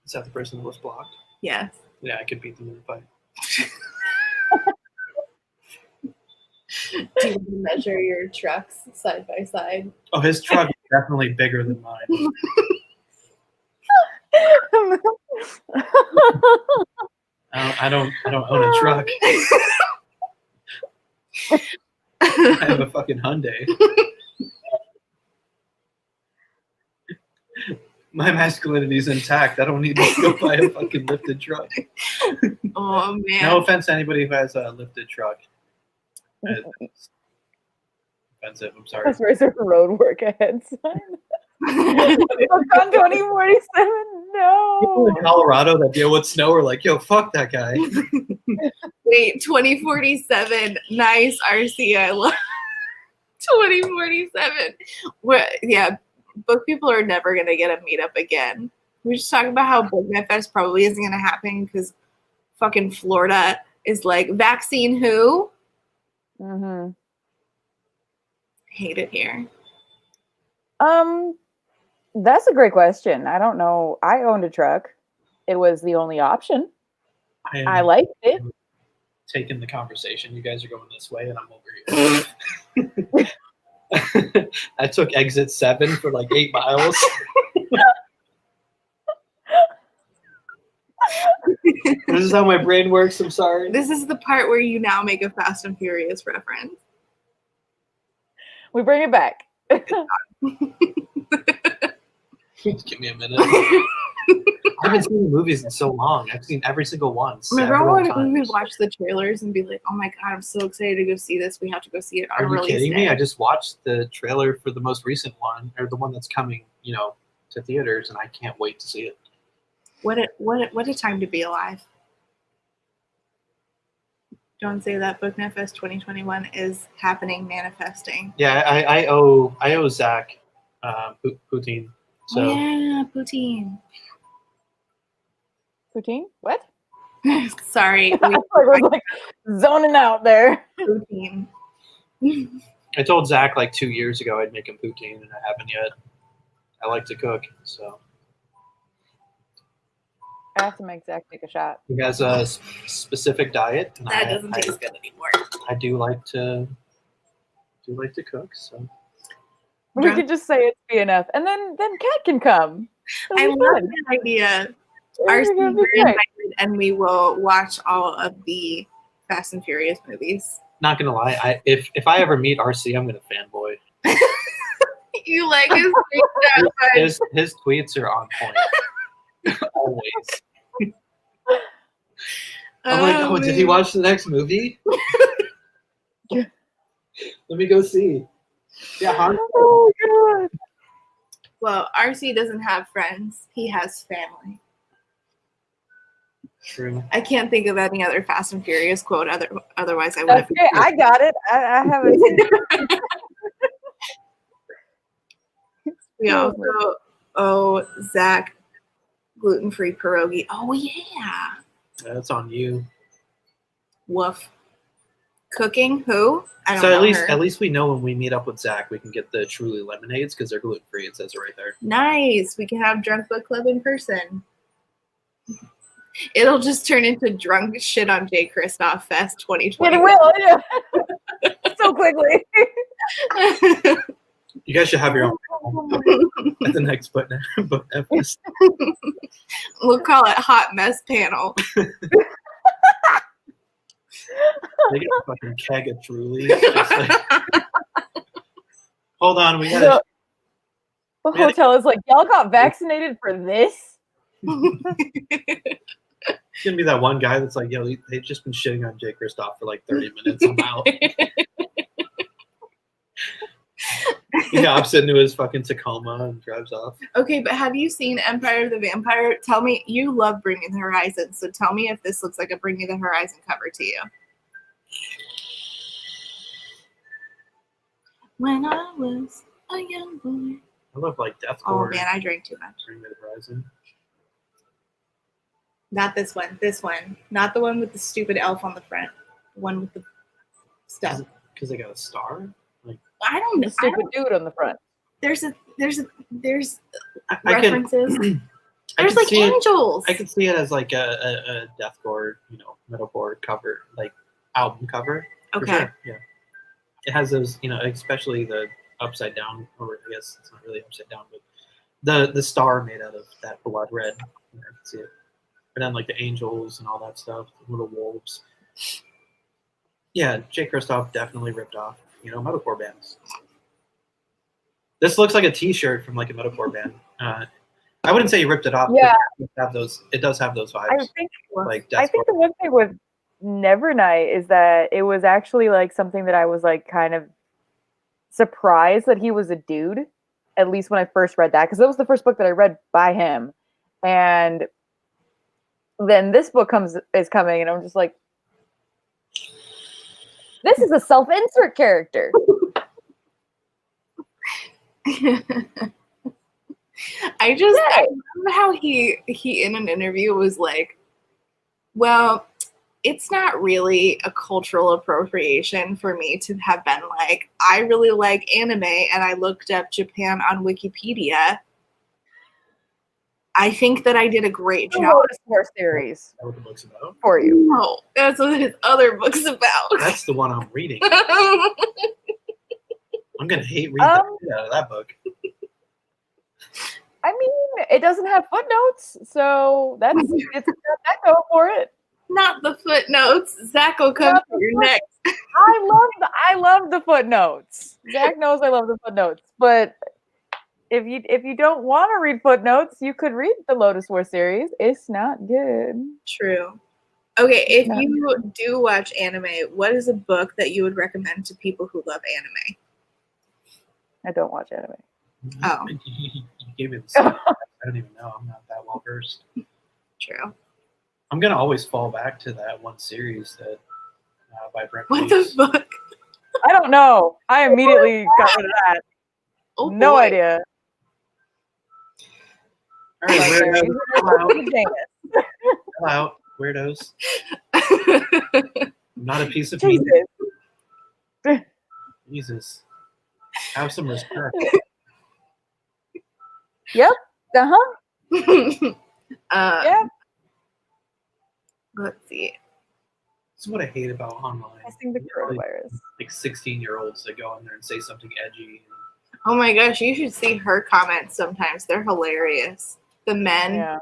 Is that the person that was blocked? Yes. Yeah, I could beat them in a fight. Do you measure your trucks side by side? Oh, his truck is definitely bigger than mine. I don't own a truck. I have a fucking Hyundai. My masculinity is intact. I don't need to go buy a fucking lifted truck. Oh man. No offense to anybody who has a lifted truck. It's offensive. I'm sorry. That's where's a road work ahead sign. On 2047. No. People in Colorado that deal with snow are like, yo, fuck that guy. Wait, 2047. Nice, RC. I love 2047. Yeah, book people are never going to get a meetup again. We just talk about how Book Night Fest probably isn't going to happen because fucking Florida is like, vaccine who? Mm-hmm. Hate it here. That's a great question. I don't know. I owned a truck. It was the only option. I liked it. Taking the conversation. You guys are going this way, and I'm over here. I took exit 7 for like 8 miles. This is how my brain works. I'm sorry. This is the part where you now make a Fast and Furious reference. We bring it back. Give me a minute. I haven't seen the movies in so long. I've seen every single one. Remember when we would watch the trailers and be like, oh my God, I'm so excited to go see this. We have to go see it on release day. Are you kidding me? I just watched the trailer for the most recent one, or the one that's coming, to theaters, and I can't wait to see it. What a time to be alive. Don't say that. Book Night Fest 2021 is happening, manifesting. Yeah, I owe Zach poutine. So. Yeah, poutine. Poutine? What? Sorry. I was like zoning out there. Poutine. I told Zach like 2 years ago I'd make him poutine, and I haven't yet. I like to cook, so. I have to make Zach take a shot. He has a specific diet. And that doesn't taste good anymore. I do like to cook, so. We could just say it's BNF, and then Kat can come. I love that idea. RC, we're invited, and we will watch all of the Fast and Furious movies. Not gonna lie, if I ever meet RC, I'm gonna fanboy. You like his tweets that much. His tweets are on point. Always. I'm like, oh, did he watch the next movie? Let me go see. Yeah, Han. Oh god. Well, RC doesn't have friends. He has family. True. I can't think of any other Fast and Furious quote. Otherwise, I would have. Okay, I got it. I haven't seen it. We also owe Zach gluten-free pierogi. Oh yeah. That's on you. Woof. Cooking who? I don't So know at least her. at least we know when we meet up with Zach, we can get the Truly lemonades because they're gluten free. It says it right there. Nice. We can have drunk book club in person. It'll just turn into drunk shit on J. Kristoff Fest 2020. It will, yeah. So quickly. You guys should have your own panel at the next book episode. We'll call it Hot Mess Panel. They get a fucking keg of Truly. Hold on, we gotta. The hotel is like, y'all got vaccinated for this? It's gonna be that one guy that's like, yo, they've just been shitting on Jay Kristoff for like 30 minutes. I'm out. Yeah, I'm sitting to his fucking Tacoma and drives off. Okay, but have you seen Empire of the Vampire? Tell me, you love Bring Me the Horizon, so tell me if this looks like a Bring Me the Horizon cover to you. When I was a young boy. I love like deathcore. Oh man, I drank too much. Bring Me the Horizon. Not this one. This one. Not the one with the stupid elf on the front. The one with the stuff. Because they got a star. Like I don't know. The stupid dude on the front. There's I references. I There's can like see angels. I could see it as like a deathcore, metalcore cover, like album cover. For Okay. sure. Yeah. It has those, especially the upside down, or I guess it's not really upside down, but the star made out of that blood red. I can see it. And then like the angels and all that stuff, the little wolves. Yeah, Jay Kristoff definitely ripped off, metalcore bands. This looks like a T-shirt from like a metalcore band. I wouldn't say he ripped it off. Yeah. It does have those vibes. I think the one thing with Nevernight is that it was actually like something that I was like kind of surprised that he was a dude, at least when I first read that, because it was the first book that I read by him. And then this book is coming, and I'm just like, this is a self-insert character. I love how he in an interview was like, well, it's not really a cultural appropriation for me to have been like, I really like anime and I looked up Japan on Wikipedia. I think that I did a great job. Lotus War series. Is that what the book's about? For you. No, that's what his other book's about. That's the one I'm reading. I'm gonna hate reading the shit out of that book. I mean, it doesn't have footnotes, so it's got that going for it. Not the footnotes. Zach will come to your next. I love the footnotes. Zach knows I love the footnotes, but if you don't want to read footnotes, you could read the Lotus War series. It's not good. True. Okay, if you do watch anime, what is a book that you would recommend to people who love anime? I don't watch anime. Oh. You gave me the I don't even know. I'm not that well versed. True. I'm gonna always fall back to that one series that by Brent. What the fuck? I don't know. I immediately got rid of that. Oh, no boy. idea. All right, weirdos. Chill out, weirdos. I'm not a piece of meat. Jesus. Have some respect. Yep. Uh-huh. Yeah. Let's see. This is what I hate about online. Testing the coronavirus. Like 16-year-olds that go in there and say something edgy. Oh my gosh, you should see her comments sometimes. They're hilarious. The men. Yeah.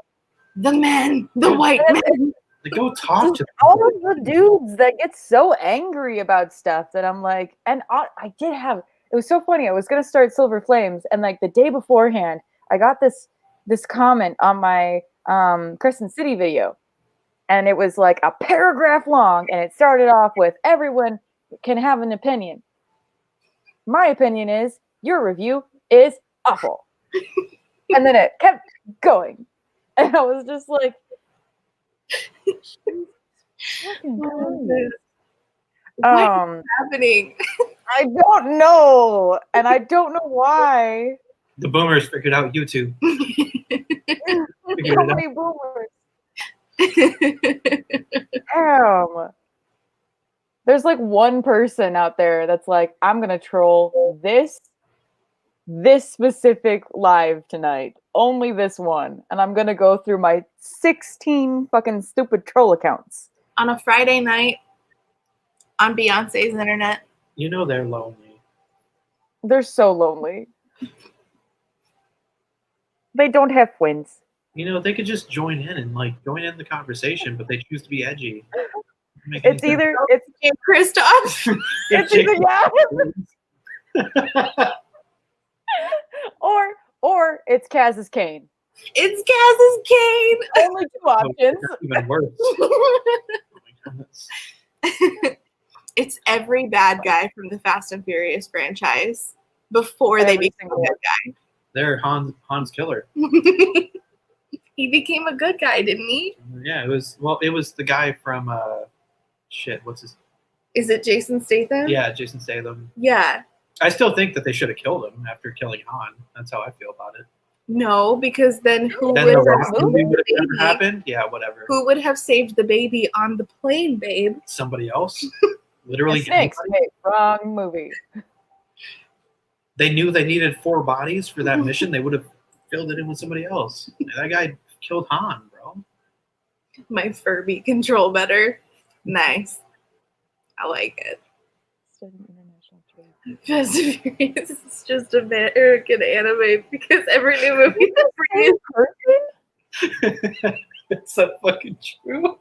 The white men. Like, go talk to them. All of the dudes that get so angry about stuff that I'm like, and I did have, it was so funny. I was going to start Silver Flames, and like the day beforehand, I got this comment on my Crescent City video. And it was like a paragraph long, and it started off with everyone can have an opinion. My opinion is your review is awful. And then it kept going. And I was just like, What's happening? I don't know. And I don't know why. The boomers figured out YouTube. So many boomers. Damn. There's like one person out there that's like, I'm gonna troll this specific live tonight. Only this one. And I'm gonna go through my 16 fucking stupid troll accounts. On a Friday night on Beyonce's internet. You know they're lonely. They're so lonely. They don't have twins. You know, they could just join in and like join in the conversation, but they choose to be edgy. It's either it's Kristoff. it's either yeah. or it's Kaz's Kane. It's Kaz's Kane. Only two options. Even worse. It's every bad guy from the Fast and Furious franchise before they became a good guy. They're Han's killer. He became a good guy, didn't he? Yeah, it was the guy from what's his? Is it Jason Statham? Yeah, Jason Statham. Yeah. I still think that they should have killed him after killing Han. That's how I feel about it. No, because then who Then would the have Rock saved movie the would have never baby? happened. Yeah, whatever. Who would have saved the baby on the plane, babe? Somebody else. Literally. Snakes. Wait, wrong movie. They knew they needed 4 bodies for that mission. They would have filled it in with somebody else. That guy killed Han, bro. My Furby control better. Nice. I like it. Fast and Furious is just American anime because every new movie is It's so fucking true.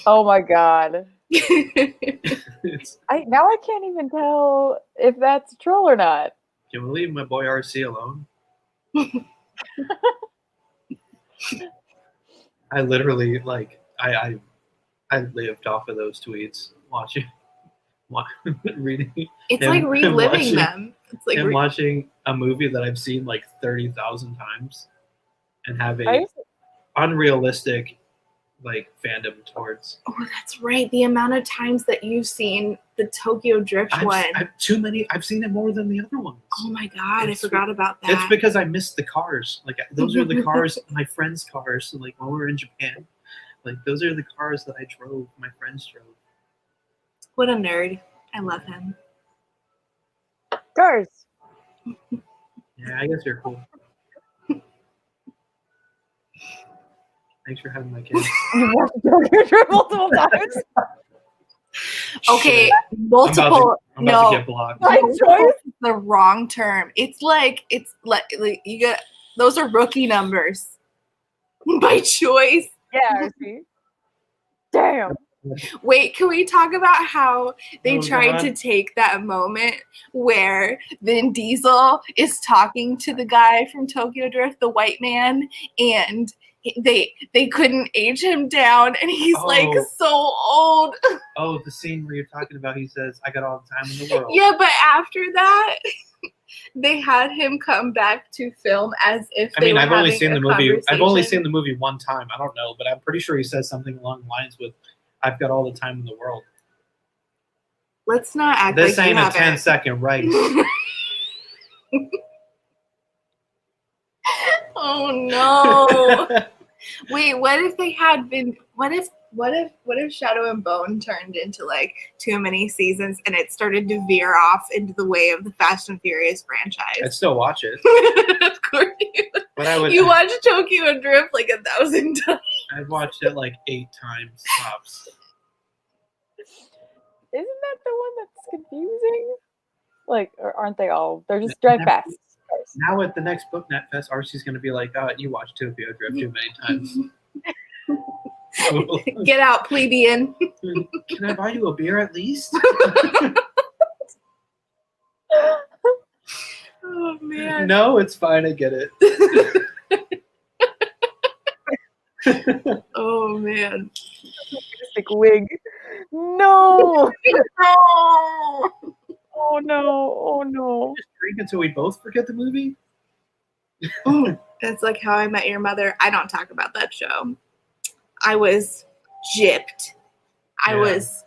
Oh my god. It's, Now I can't even tell if that's a troll or not. can we leave my boy RC alone? I literally I lived off of those tweets, reading. It's him- like him reliving watching- them. It's like And watching a movie that I've seen like 30,000 times, and have I a used to- unrealistic like fandom towards. oh, that's right. The amount of times that you've seen the Tokyo Drift one. Too many. I've seen it more than the other ones. Oh my god, It's- I forgot about that. It's because I missed the cars. Like those are the cars, my friends' cars. So, like when we were in Japan, like those are the cars that I drove. My friends drove. What a nerd. I love him. Cars. Yeah, I guess you're cool. Thanks for having my kid. You watched Tokyo Drift multiple times. Okay, Shit. multiple. I'm about No, to get blocked. My choice. is the wrong term. It's like you got those are rookie numbers. By choice. Yeah, see. Damn. Wait, can we talk about how they Oh, tried God. to take that moment where Vin Diesel is talking to the guy from Tokyo Drift, the white man, and they couldn't age him down, and he's like Oh. so old. Oh, the scene where you're talking about, he says, I got all the time in the world. Yeah, but after that, they had him come back to film as if I they mean, were I've only having seen a the movie. I've only conversation. seen the movie one time. I don't know, but I'm pretty sure he says something along the lines with, I've got all the time in the world. Let's not act This like ain't you a 10-second race. Oh no. Wait, what if they had been what if Shadow and Bone turned into like too many seasons and it started to veer off into the way of the Fast and Furious I'd franchise? still watch it. Of course you would. But I would. You watched Tokyo Drift like 1,000 times. I've watched it like 8 times tops. Isn't that the one that's confusing? Like, or aren't they all? They're just drive fast. Now at the next BookNet Fest, RC's going to be like, you watched Tokyo Drift too many times. Get out, plebeian. Can I buy you a beer at least? Oh man. No, it's fine. I get it. Oh Oh man. Stick wig. No. Oh. Oh no. Oh no. Just drink until we both forget the movie. It's like How I Met Your Mother. I don't talk about that show. I was gypped. I Yeah. was.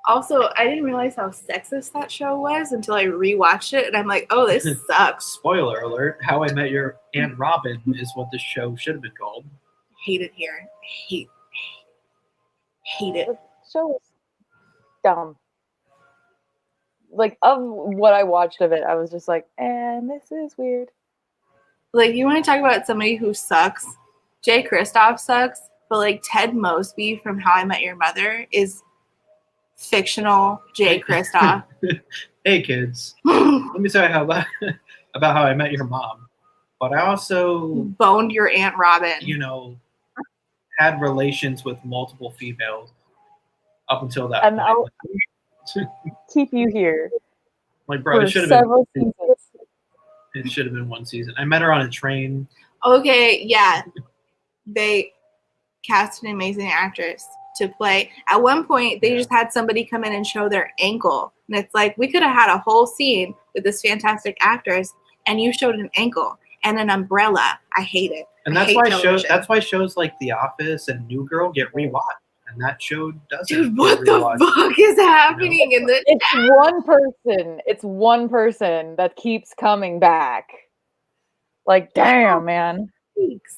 Also, I didn't realize how sexist that show was until I rewatched it, and I'm like, oh, this sucks. Spoiler alert: How I Met Your Aunt Robin is what this show should have been called. Hate it here. Hate it. The show was dumb. Like, of what I watched of it, I was just like, and this is weird. Like, you want to talk about somebody who sucks? Jay Kristoff sucks, but like Ted Mosby from How I Met Your Mother is fictional Jay Kristoff. Hey kids, let me tell you about How I Met Your Mom. But I also, Boned your Aunt Robin. you know, had relations with multiple females up until that And point. I'll keep you here Like, bro, for it should have been. several seasons. It should have been one season. I met her on a train. Okay, yeah. They cast an amazing actress to play. At one point, they just had somebody come in and show their ankle. And it's like, we could have had a whole scene with this fantastic actress, and you showed an ankle and an umbrella. I hate it. And I that's hate why television. shows like The Office and New Girl get rewatched. And that show doesn't. Dude, get what the rewatched. fuck is happening in the It's one person. It's one person that keeps coming back. Like, damn, man. weeks?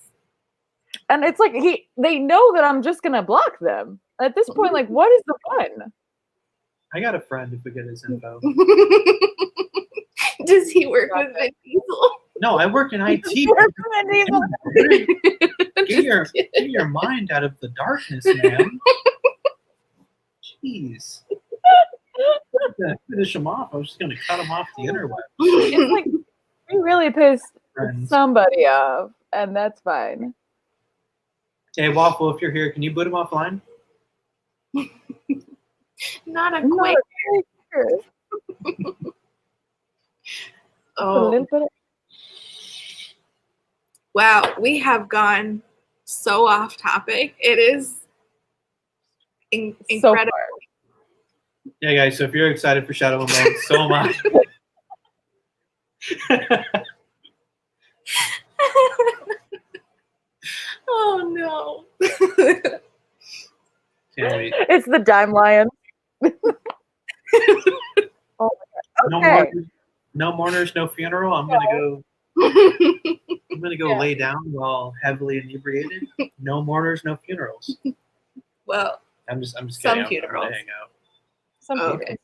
And it's like they know that I'm just gonna block them. At this point, like, what is the fun? I got a friend if we get his info. Does he work with Vin Diesel? No, I work in IT. Get your mind out of the darkness, man. Jeez. I'm gonna finish him off. I was just gonna cut him off the interweb. It's like we really pissed Friends. somebody off, and that's fine. Hey, Waffle, if you're here, can you boot him offline? Not a Not quick. a Oh, little bit. wow. We have gone so off topic. It is So incredible. far. Yeah, guys. So if you're excited for Shadow and Bone, so am I. Oh no. Can't wait. It's the Dime Lion. Oh my God. Okay. No mourners, no funeral. I'm gonna go lay down while heavily inebriated. No mourners, no funerals. Well, I'm just kidding. Some I'm funerals. gonna hang out. Some okay.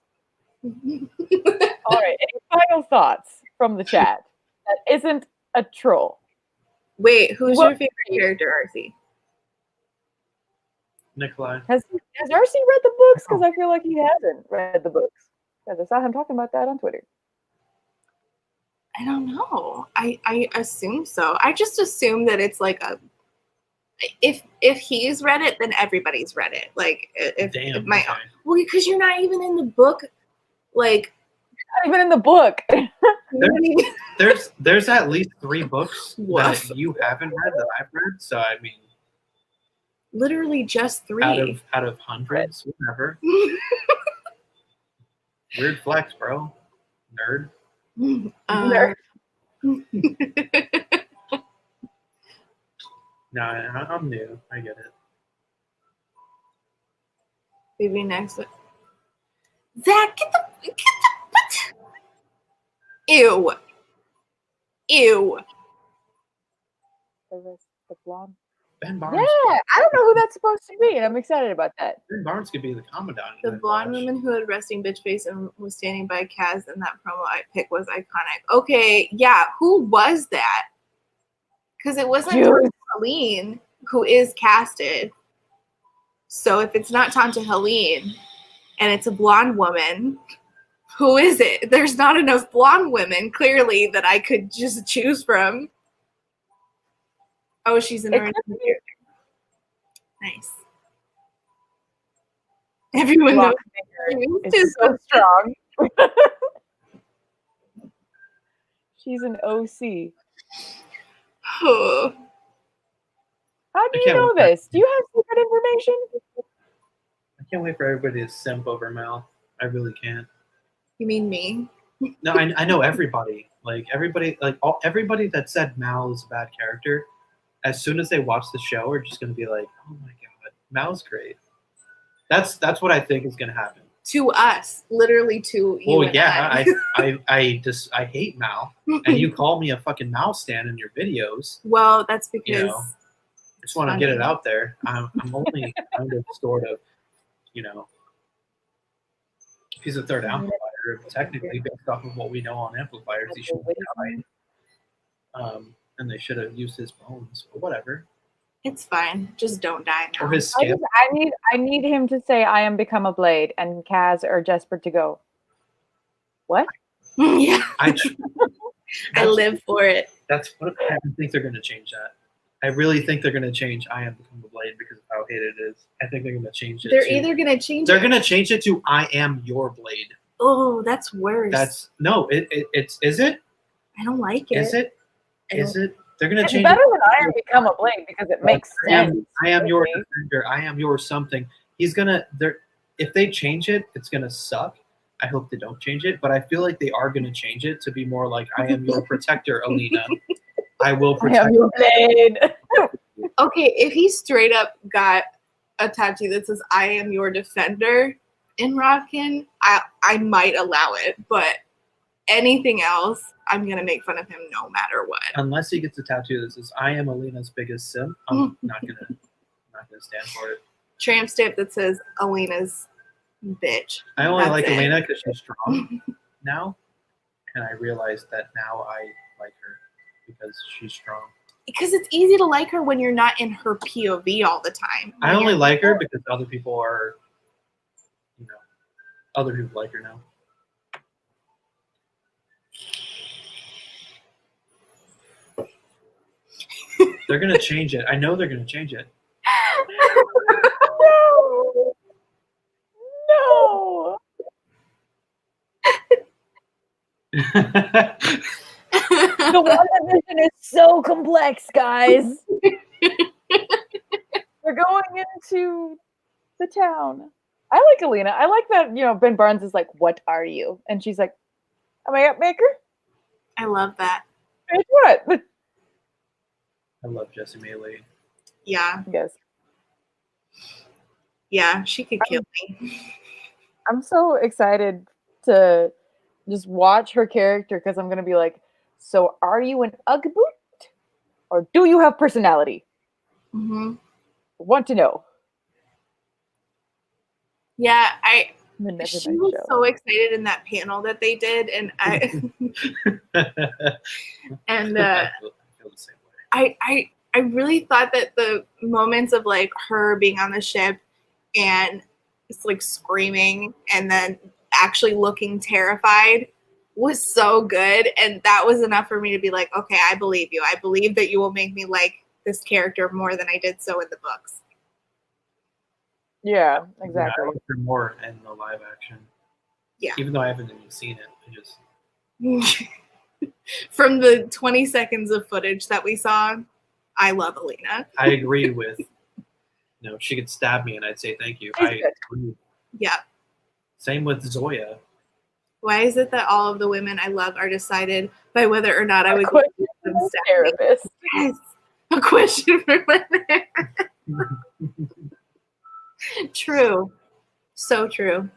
All right. Any final thoughts from the chat that isn't a troll? Wait, who's What- your favorite character, Arcee? Nikolai. Has RC read the books? Because I feel like he hasn't read the books. Because I saw him talking about that on Twitter. I don't know. I assume so. I just assume that it's like a if he's read it, then everybody's read it. Like if Damn. my okay. well, because you're not even in the book. Like Not even in the book. There's at least 3 books Woof. that you haven't read that I've read. So I mean, literally just 3. out of hundreds, whatever. Weird flex, bro. Nerd. Nerd. No, I'm new. I get it. Maybe next. Zach, get the what? Ew. The blonde. Ben Barnes. Yeah, I don't know who that's supposed to be, and I'm excited about that. Ben Barnes could be the commandant. The blonde woman who had resting bitch face and was standing by Kaz in that promo I picked was iconic. Okay, yeah, who was that? Because it wasn't Juice. Helene who is casted. So if it's not Tanta Helene and it's a blonde woman, who is it? There's not enough blonde women, clearly, that I could just choose from. Oh, she's an It original could be- character. Nice. Everyone Blonde knows. figure is so strong. She's an OC. Oh. How do I you can't know wait. this? Do you have secret information? I can't wait for everybody to simp over Mal. I really can't. You mean me? No, I know everybody. Like everybody, everybody that said Mal is a bad character, as soon as they watch the show, are just gonna be like, "Oh my god, Mal's great." That's what I think is gonna happen. To us, literally to you. Well, and yeah, I hate Mal, and you call me a fucking Mal stan in your videos. Well, that's because You know, I just want to get it out there. I'm only kind of, sort of, you know, he's a third amplifier, technically, based off of what we know on amplifiers. He should have died. And they should have used his bones, but whatever. It's fine. Just don't die now. Or his skin. I need him to say, "I am become a blade," and Kaz are desperate to go. What? Yeah. I live for it. That's what I think they're going to change that. I really think they're going to change "I am become a blade" because of how hated it is. I think they're going to change it. They're either going to change. They're going to change it to "I am your blade." Oh, that's worse. That's no. It's is it? I don't like it. Is it? Is it? They're going to It's change better it. than "I am become a blade" because it makes sense. I am your defender. I am your something. He's gonna. If they change it, it's gonna suck. I hope they don't change it, but I feel like they are gonna change it to be more like "I am your protector, Alina. I will protect." I am your blade. Okay, if he straight up got a tattoo that says "I am your defender" in Robkin, I might allow it, but anything else, I'm gonna make fun of him no matter what. Unless he gets a tattoo that says "I am Alina's biggest simp," I'm not gonna stand for it. Tramp stamp that says Alina's bitch. I only That's like it. Alina because she's strong now, and I realized that now I like her because she's strong. Because it's easy to like her when you're not in her POV all the time. I only like her because other people are, other people like her now. They're gonna change it. I know they're gonna change it. No. The WandaVision is so complex, guys. We're going into the town. I like Alina. I like that, Ben Barnes is like, "What are you?" And she's like, "I'm a maker." I love that. It's what? I love Jessie Maylee. Yeah. Yes. Yeah, she could kill me. I'm so excited to just watch her character because I'm going to be like, "So are you an Ugg boot? Or do you have personality?" Mm-hmm. Want to know. Yeah, She was so excited in that panel that they did, and I and I feel the same way. I really thought that the moments of like her being on the ship and it's like screaming and then actually looking terrified was so good, and that was enough for me to be like, okay, I believe you. I believe that you will make me like this character more than I did so in the books. Yeah, exactly. Yeah, I like her more in the live action. Yeah. Even though I haven't even seen it, I just from the 20 seconds of footage that we saw, I love Alina. I agree with. She could stab me and I'd say thank you. I agree. Yeah. Same with Zoya. Why is it that all of the women I love are decided by whether or not I would question for the therapist? Yes. A question for my True. So true.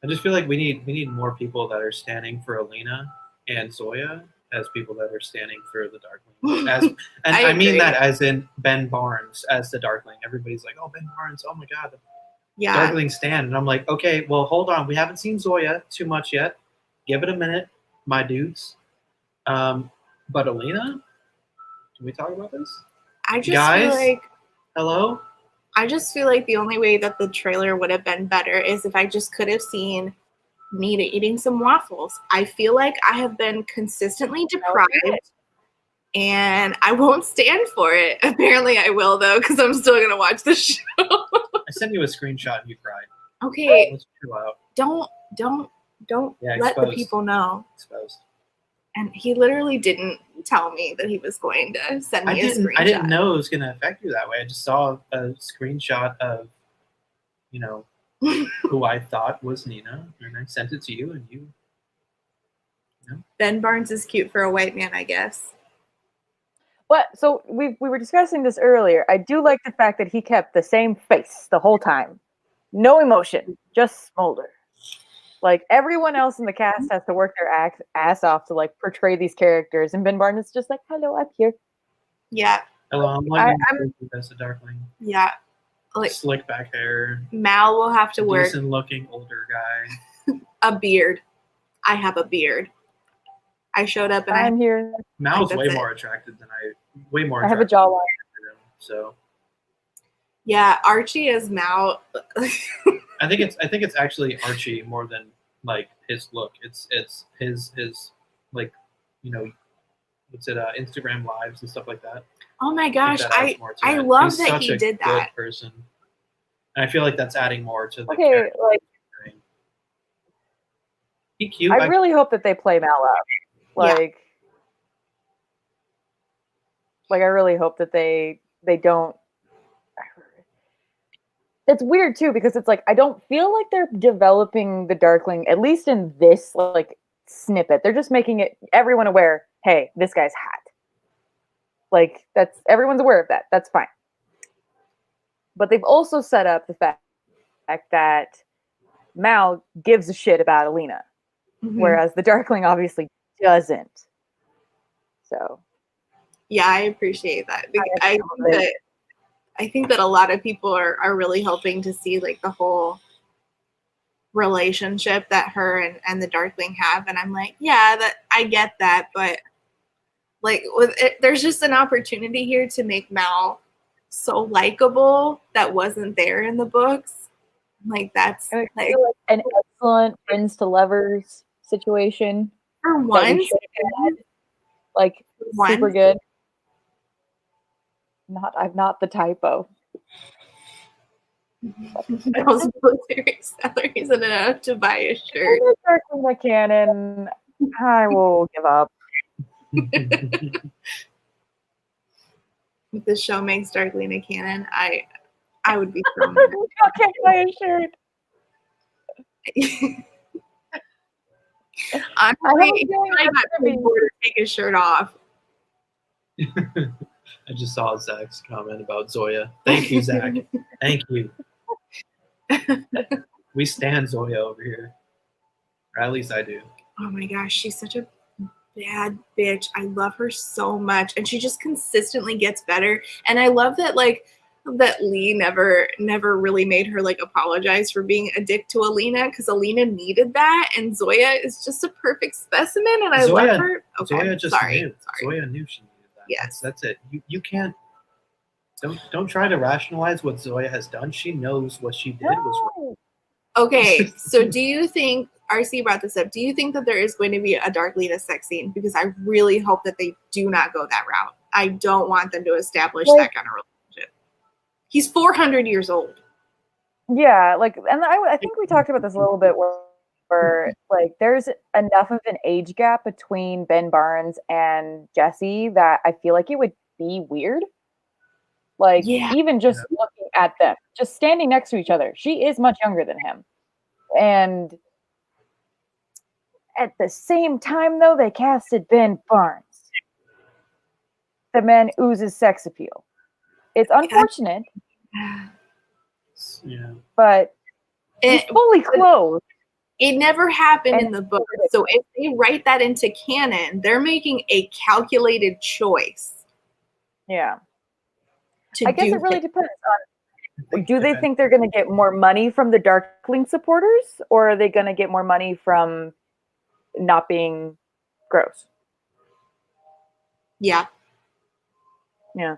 I just feel like we need more people that are standing for Alina and Zoya as people that are standing for the Darkling. I mean that as in Ben Barnes as the Darkling. Everybody's like, "Oh, Ben Barnes, oh my god, yeah, Darkling stand." And I'm like, okay, well, hold on. We haven't seen Zoya too much yet. Give it a minute, my dudes. But Alina, can we talk about this? I just Guys, feel like hello? I just feel like the only way that the trailer would have been better is if I just could have seen Nita eating some waffles. I feel like I have been consistently deprived and I won't stand for it. Apparently I will though, because I'm still gonna watch the show. I sent you a screenshot and you cried. Okay. Let's chill out. Don't let the people know. Exposed. And he literally didn't tell me that he was going to send me a screenshot. I didn't know it was going to affect you that way. I just saw a screenshot of, you know, who I thought was Nina, and I sent it to you, and you know. Ben Barnes is cute for a white man, I guess. But so we were discussing this earlier. I do like the fact that he kept the same face the whole time. No emotion, just smolder. Like everyone else in the cast has to work their ass off to like portray these characters, and Ben Barnes is just like, "Hello, I'm here." Yeah. Hello, I'm Logan. That's a Darkling. Yeah. Like slick back hair. Mal will have to wear decent looking older guy. A beard. I have a beard. I showed up and I'm here. Mal's way more attractive than I have a jawline. So yeah, Archie is Mal. I think it's actually Archie more than like his look. It's his like, you know, what's it, Instagram lives and stuff like that. Oh my gosh, I love that he did that. Good person. And I feel like that's adding more to the character. Like he cute. I really hope that they play Mal up. Like I really hope that they don't. It's weird too because it's like I don't feel like they're developing the Darkling, at least in this like snippet. They're just making it everyone aware. Hey, this guy's hot. Like that's everyone's aware of that. That's fine. But they've also set up the fact that Mal gives a shit about Alina, whereas the Darkling obviously doesn't. So, yeah, I appreciate that. I think that a lot of people are really hoping to see like the whole relationship that her and the Darkling have, and I'm like, yeah, that I get that, but like with it, there's just an opportunity here to make Mal so likable that wasn't there in the books. Like that's like an excellent friends to lovers situation. For once, like super good. I'm not the typo. Those military salaries enough to buy a shirt. In the canon, I will give up. If the show makes Darkling a canon, I would be thrown. I can't buy a shirt. Honestly, I got to take his shirt off. I just saw Zach's comment about Zoya. Thank you, Zach. Thank you. We stand Zoya over here. Or at least I do. Oh my gosh, she's such a bad bitch. I love her so much. And she just consistently gets better. And I love that that Lee never really made her like apologize for being a dick to Alina, because Alina needed that, and Zoya is just a perfect specimen, and I love her. Okay, Zoya just knew. Zoya knew she needed that. Yes, that's it. You can't. Don't try to rationalize what Zoya has done. She knows what she did was wrong. Okay, so do you think RC brought this up? Do you think that there is going to be a Dark Lena sex scene? Because I really hope that they do not go that route. I don't want them to establish that kind of relationship. He's 400 years old. Yeah, and I think we talked about this a little bit where like there's enough of an age gap between Ben Barnes and Jesse that I feel like it would be weird. Like even just looking at them, just standing next to each other. She is much younger than him. And at the same time though, they casted Ben Barnes. The man oozes sex appeal. It's unfortunate. Yeah. But he's fully clothed. It never happened in the book. So if they write that into canon, they're making a calculated choice. Yeah. I guess it really depends on, do they think they're going to get more money from the Darkling supporters, or are they going to get more money from not being gross? Yeah. Yeah.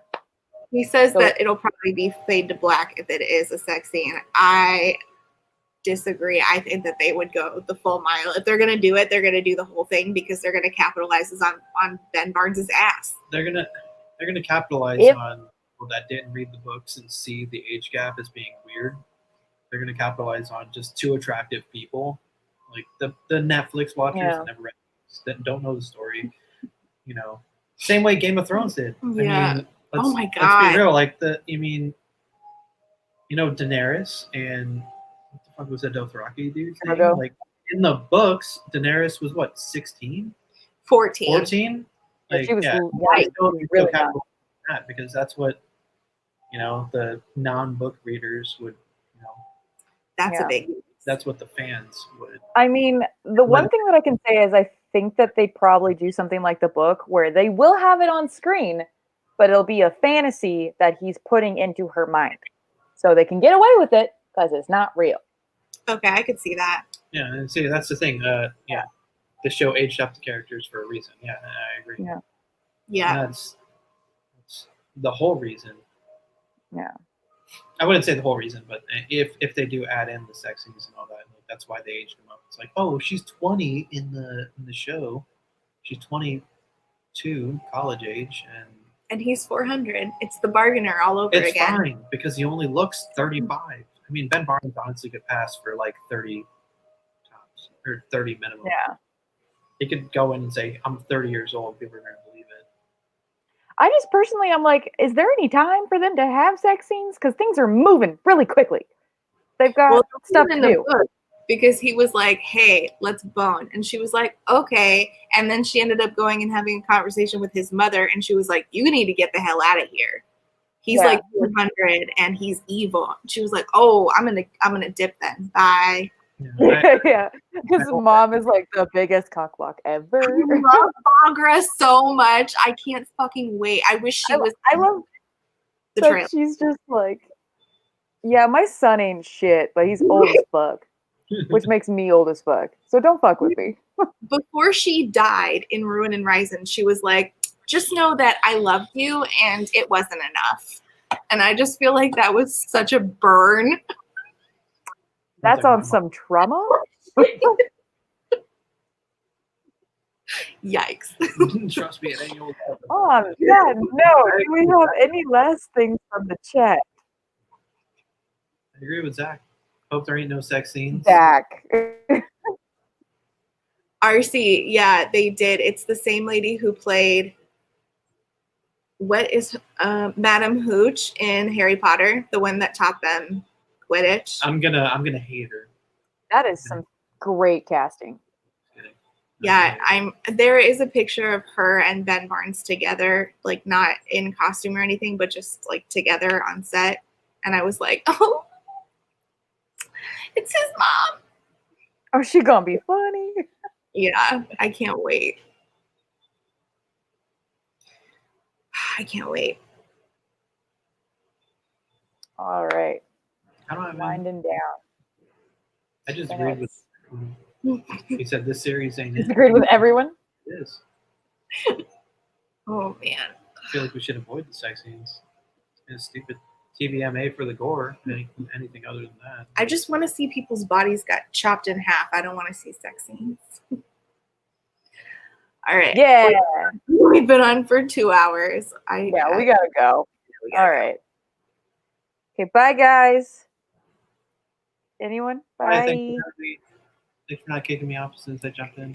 He says that it'll probably be fade to black if it is a sex scene. I disagree. I think that they would go the full mile. If they're going to do it, they're going to do the whole thing, because they're going to capitalize on Ben Barnes' ass. They're going to capitalize on people that didn't read the books and see the age gap as being weird. They're going to capitalize on just two attractive people, like the Netflix watchers that never read books, that don't know the story, you know. Same way Game of Thrones did. Yeah. I mean, Oh my let's God. be real. Like Daenerys and what the fuck was that Dothraki dude's name? Drogo. Like in the books, Daenerys was what, 16? 14. 14? Yeah, Like, she was yeah, young. still Really kind young. of that because that's what the non-book readers would, That's Yeah. a big. that's what the fans would. I mean, the one thing that I can say is I think that they probably do something like the book where they will have it on screen, but it'll be a fantasy that he's putting into her mind. So they can get away with it because it's not real. Okay, I could see that. Yeah, and see, that's the thing. Yeah, the show aged up the characters for a reason. Yeah, I agree. Yeah. Yeah. And that's the whole reason. Yeah. I wouldn't say the whole reason, but if they do add in the sex scenes and all that, like, that's why they aged them up. It's like, oh, she's 20 in the show, she's 22, college age, And he's 400. It's the bargainer all over it's again. fine because he only looks 35. I mean, Ben Barnes honestly could pass for like 30 tops or 30 minimum. Yeah. He could go in and say, "I'm 30 years old." People are going to believe it. I just personally, I'm like, is there any time for them to have sex scenes? Because things are moving really quickly. They've got stuff to in the do. book, because he was like, "Hey, let's bone," and she was like, "Okay." And then she ended up going and having a conversation with his mother, and she was like, "You need to get the hell out of here. He's Yeah. like 400 and he's evil." She was like, "Oh, I'm gonna dip then. Bye." Yeah. His mom is like the biggest cockblock ever. I love Bagra so much. I can't fucking wait. I wish she was. I love the that trailer. she's just like, yeah, my son ain't shit, but he's old as fuck, which makes me old as fuck. So don't fuck with me. Before she died in Ruin and Risen, she was like, "Just know that I loved you and it wasn't enough." And I just feel like that was such a burn. That's on some trauma. Yikes. Trust me, it ain't old. Oh, yeah, no. Do we have any last things from the chat? I agree with Zach. Hope there ain't no sex scenes. Zach. RC, yeah, they did. It's the same lady who played Madame Hooch in Harry Potter, the one that taught them Quidditch. I'm gonna hate her. That is some great casting. Yeah, there is a picture of her and Ben Barnes together, like not in costume or anything, but just like together on set. And I was like, oh, it's his mom. Oh, she gonna be funny. Yeah, I can't wait. I can't wait. All right. I don't have any. Winding down. I just agreed with. He said this series ain't it. Disagreed with everyone? It is. Oh man. I feel like we should avoid the sex scenes. It's stupid TVMA for the gore. Anything other than that. I just want to see people's bodies got chopped in half. I don't want to see sex scenes. All right. Yeah. We've been on for 2 hours. We gotta go. All right. Okay, bye guys. Anyone? Bye. Thanks for not kicking me off since I jumped in.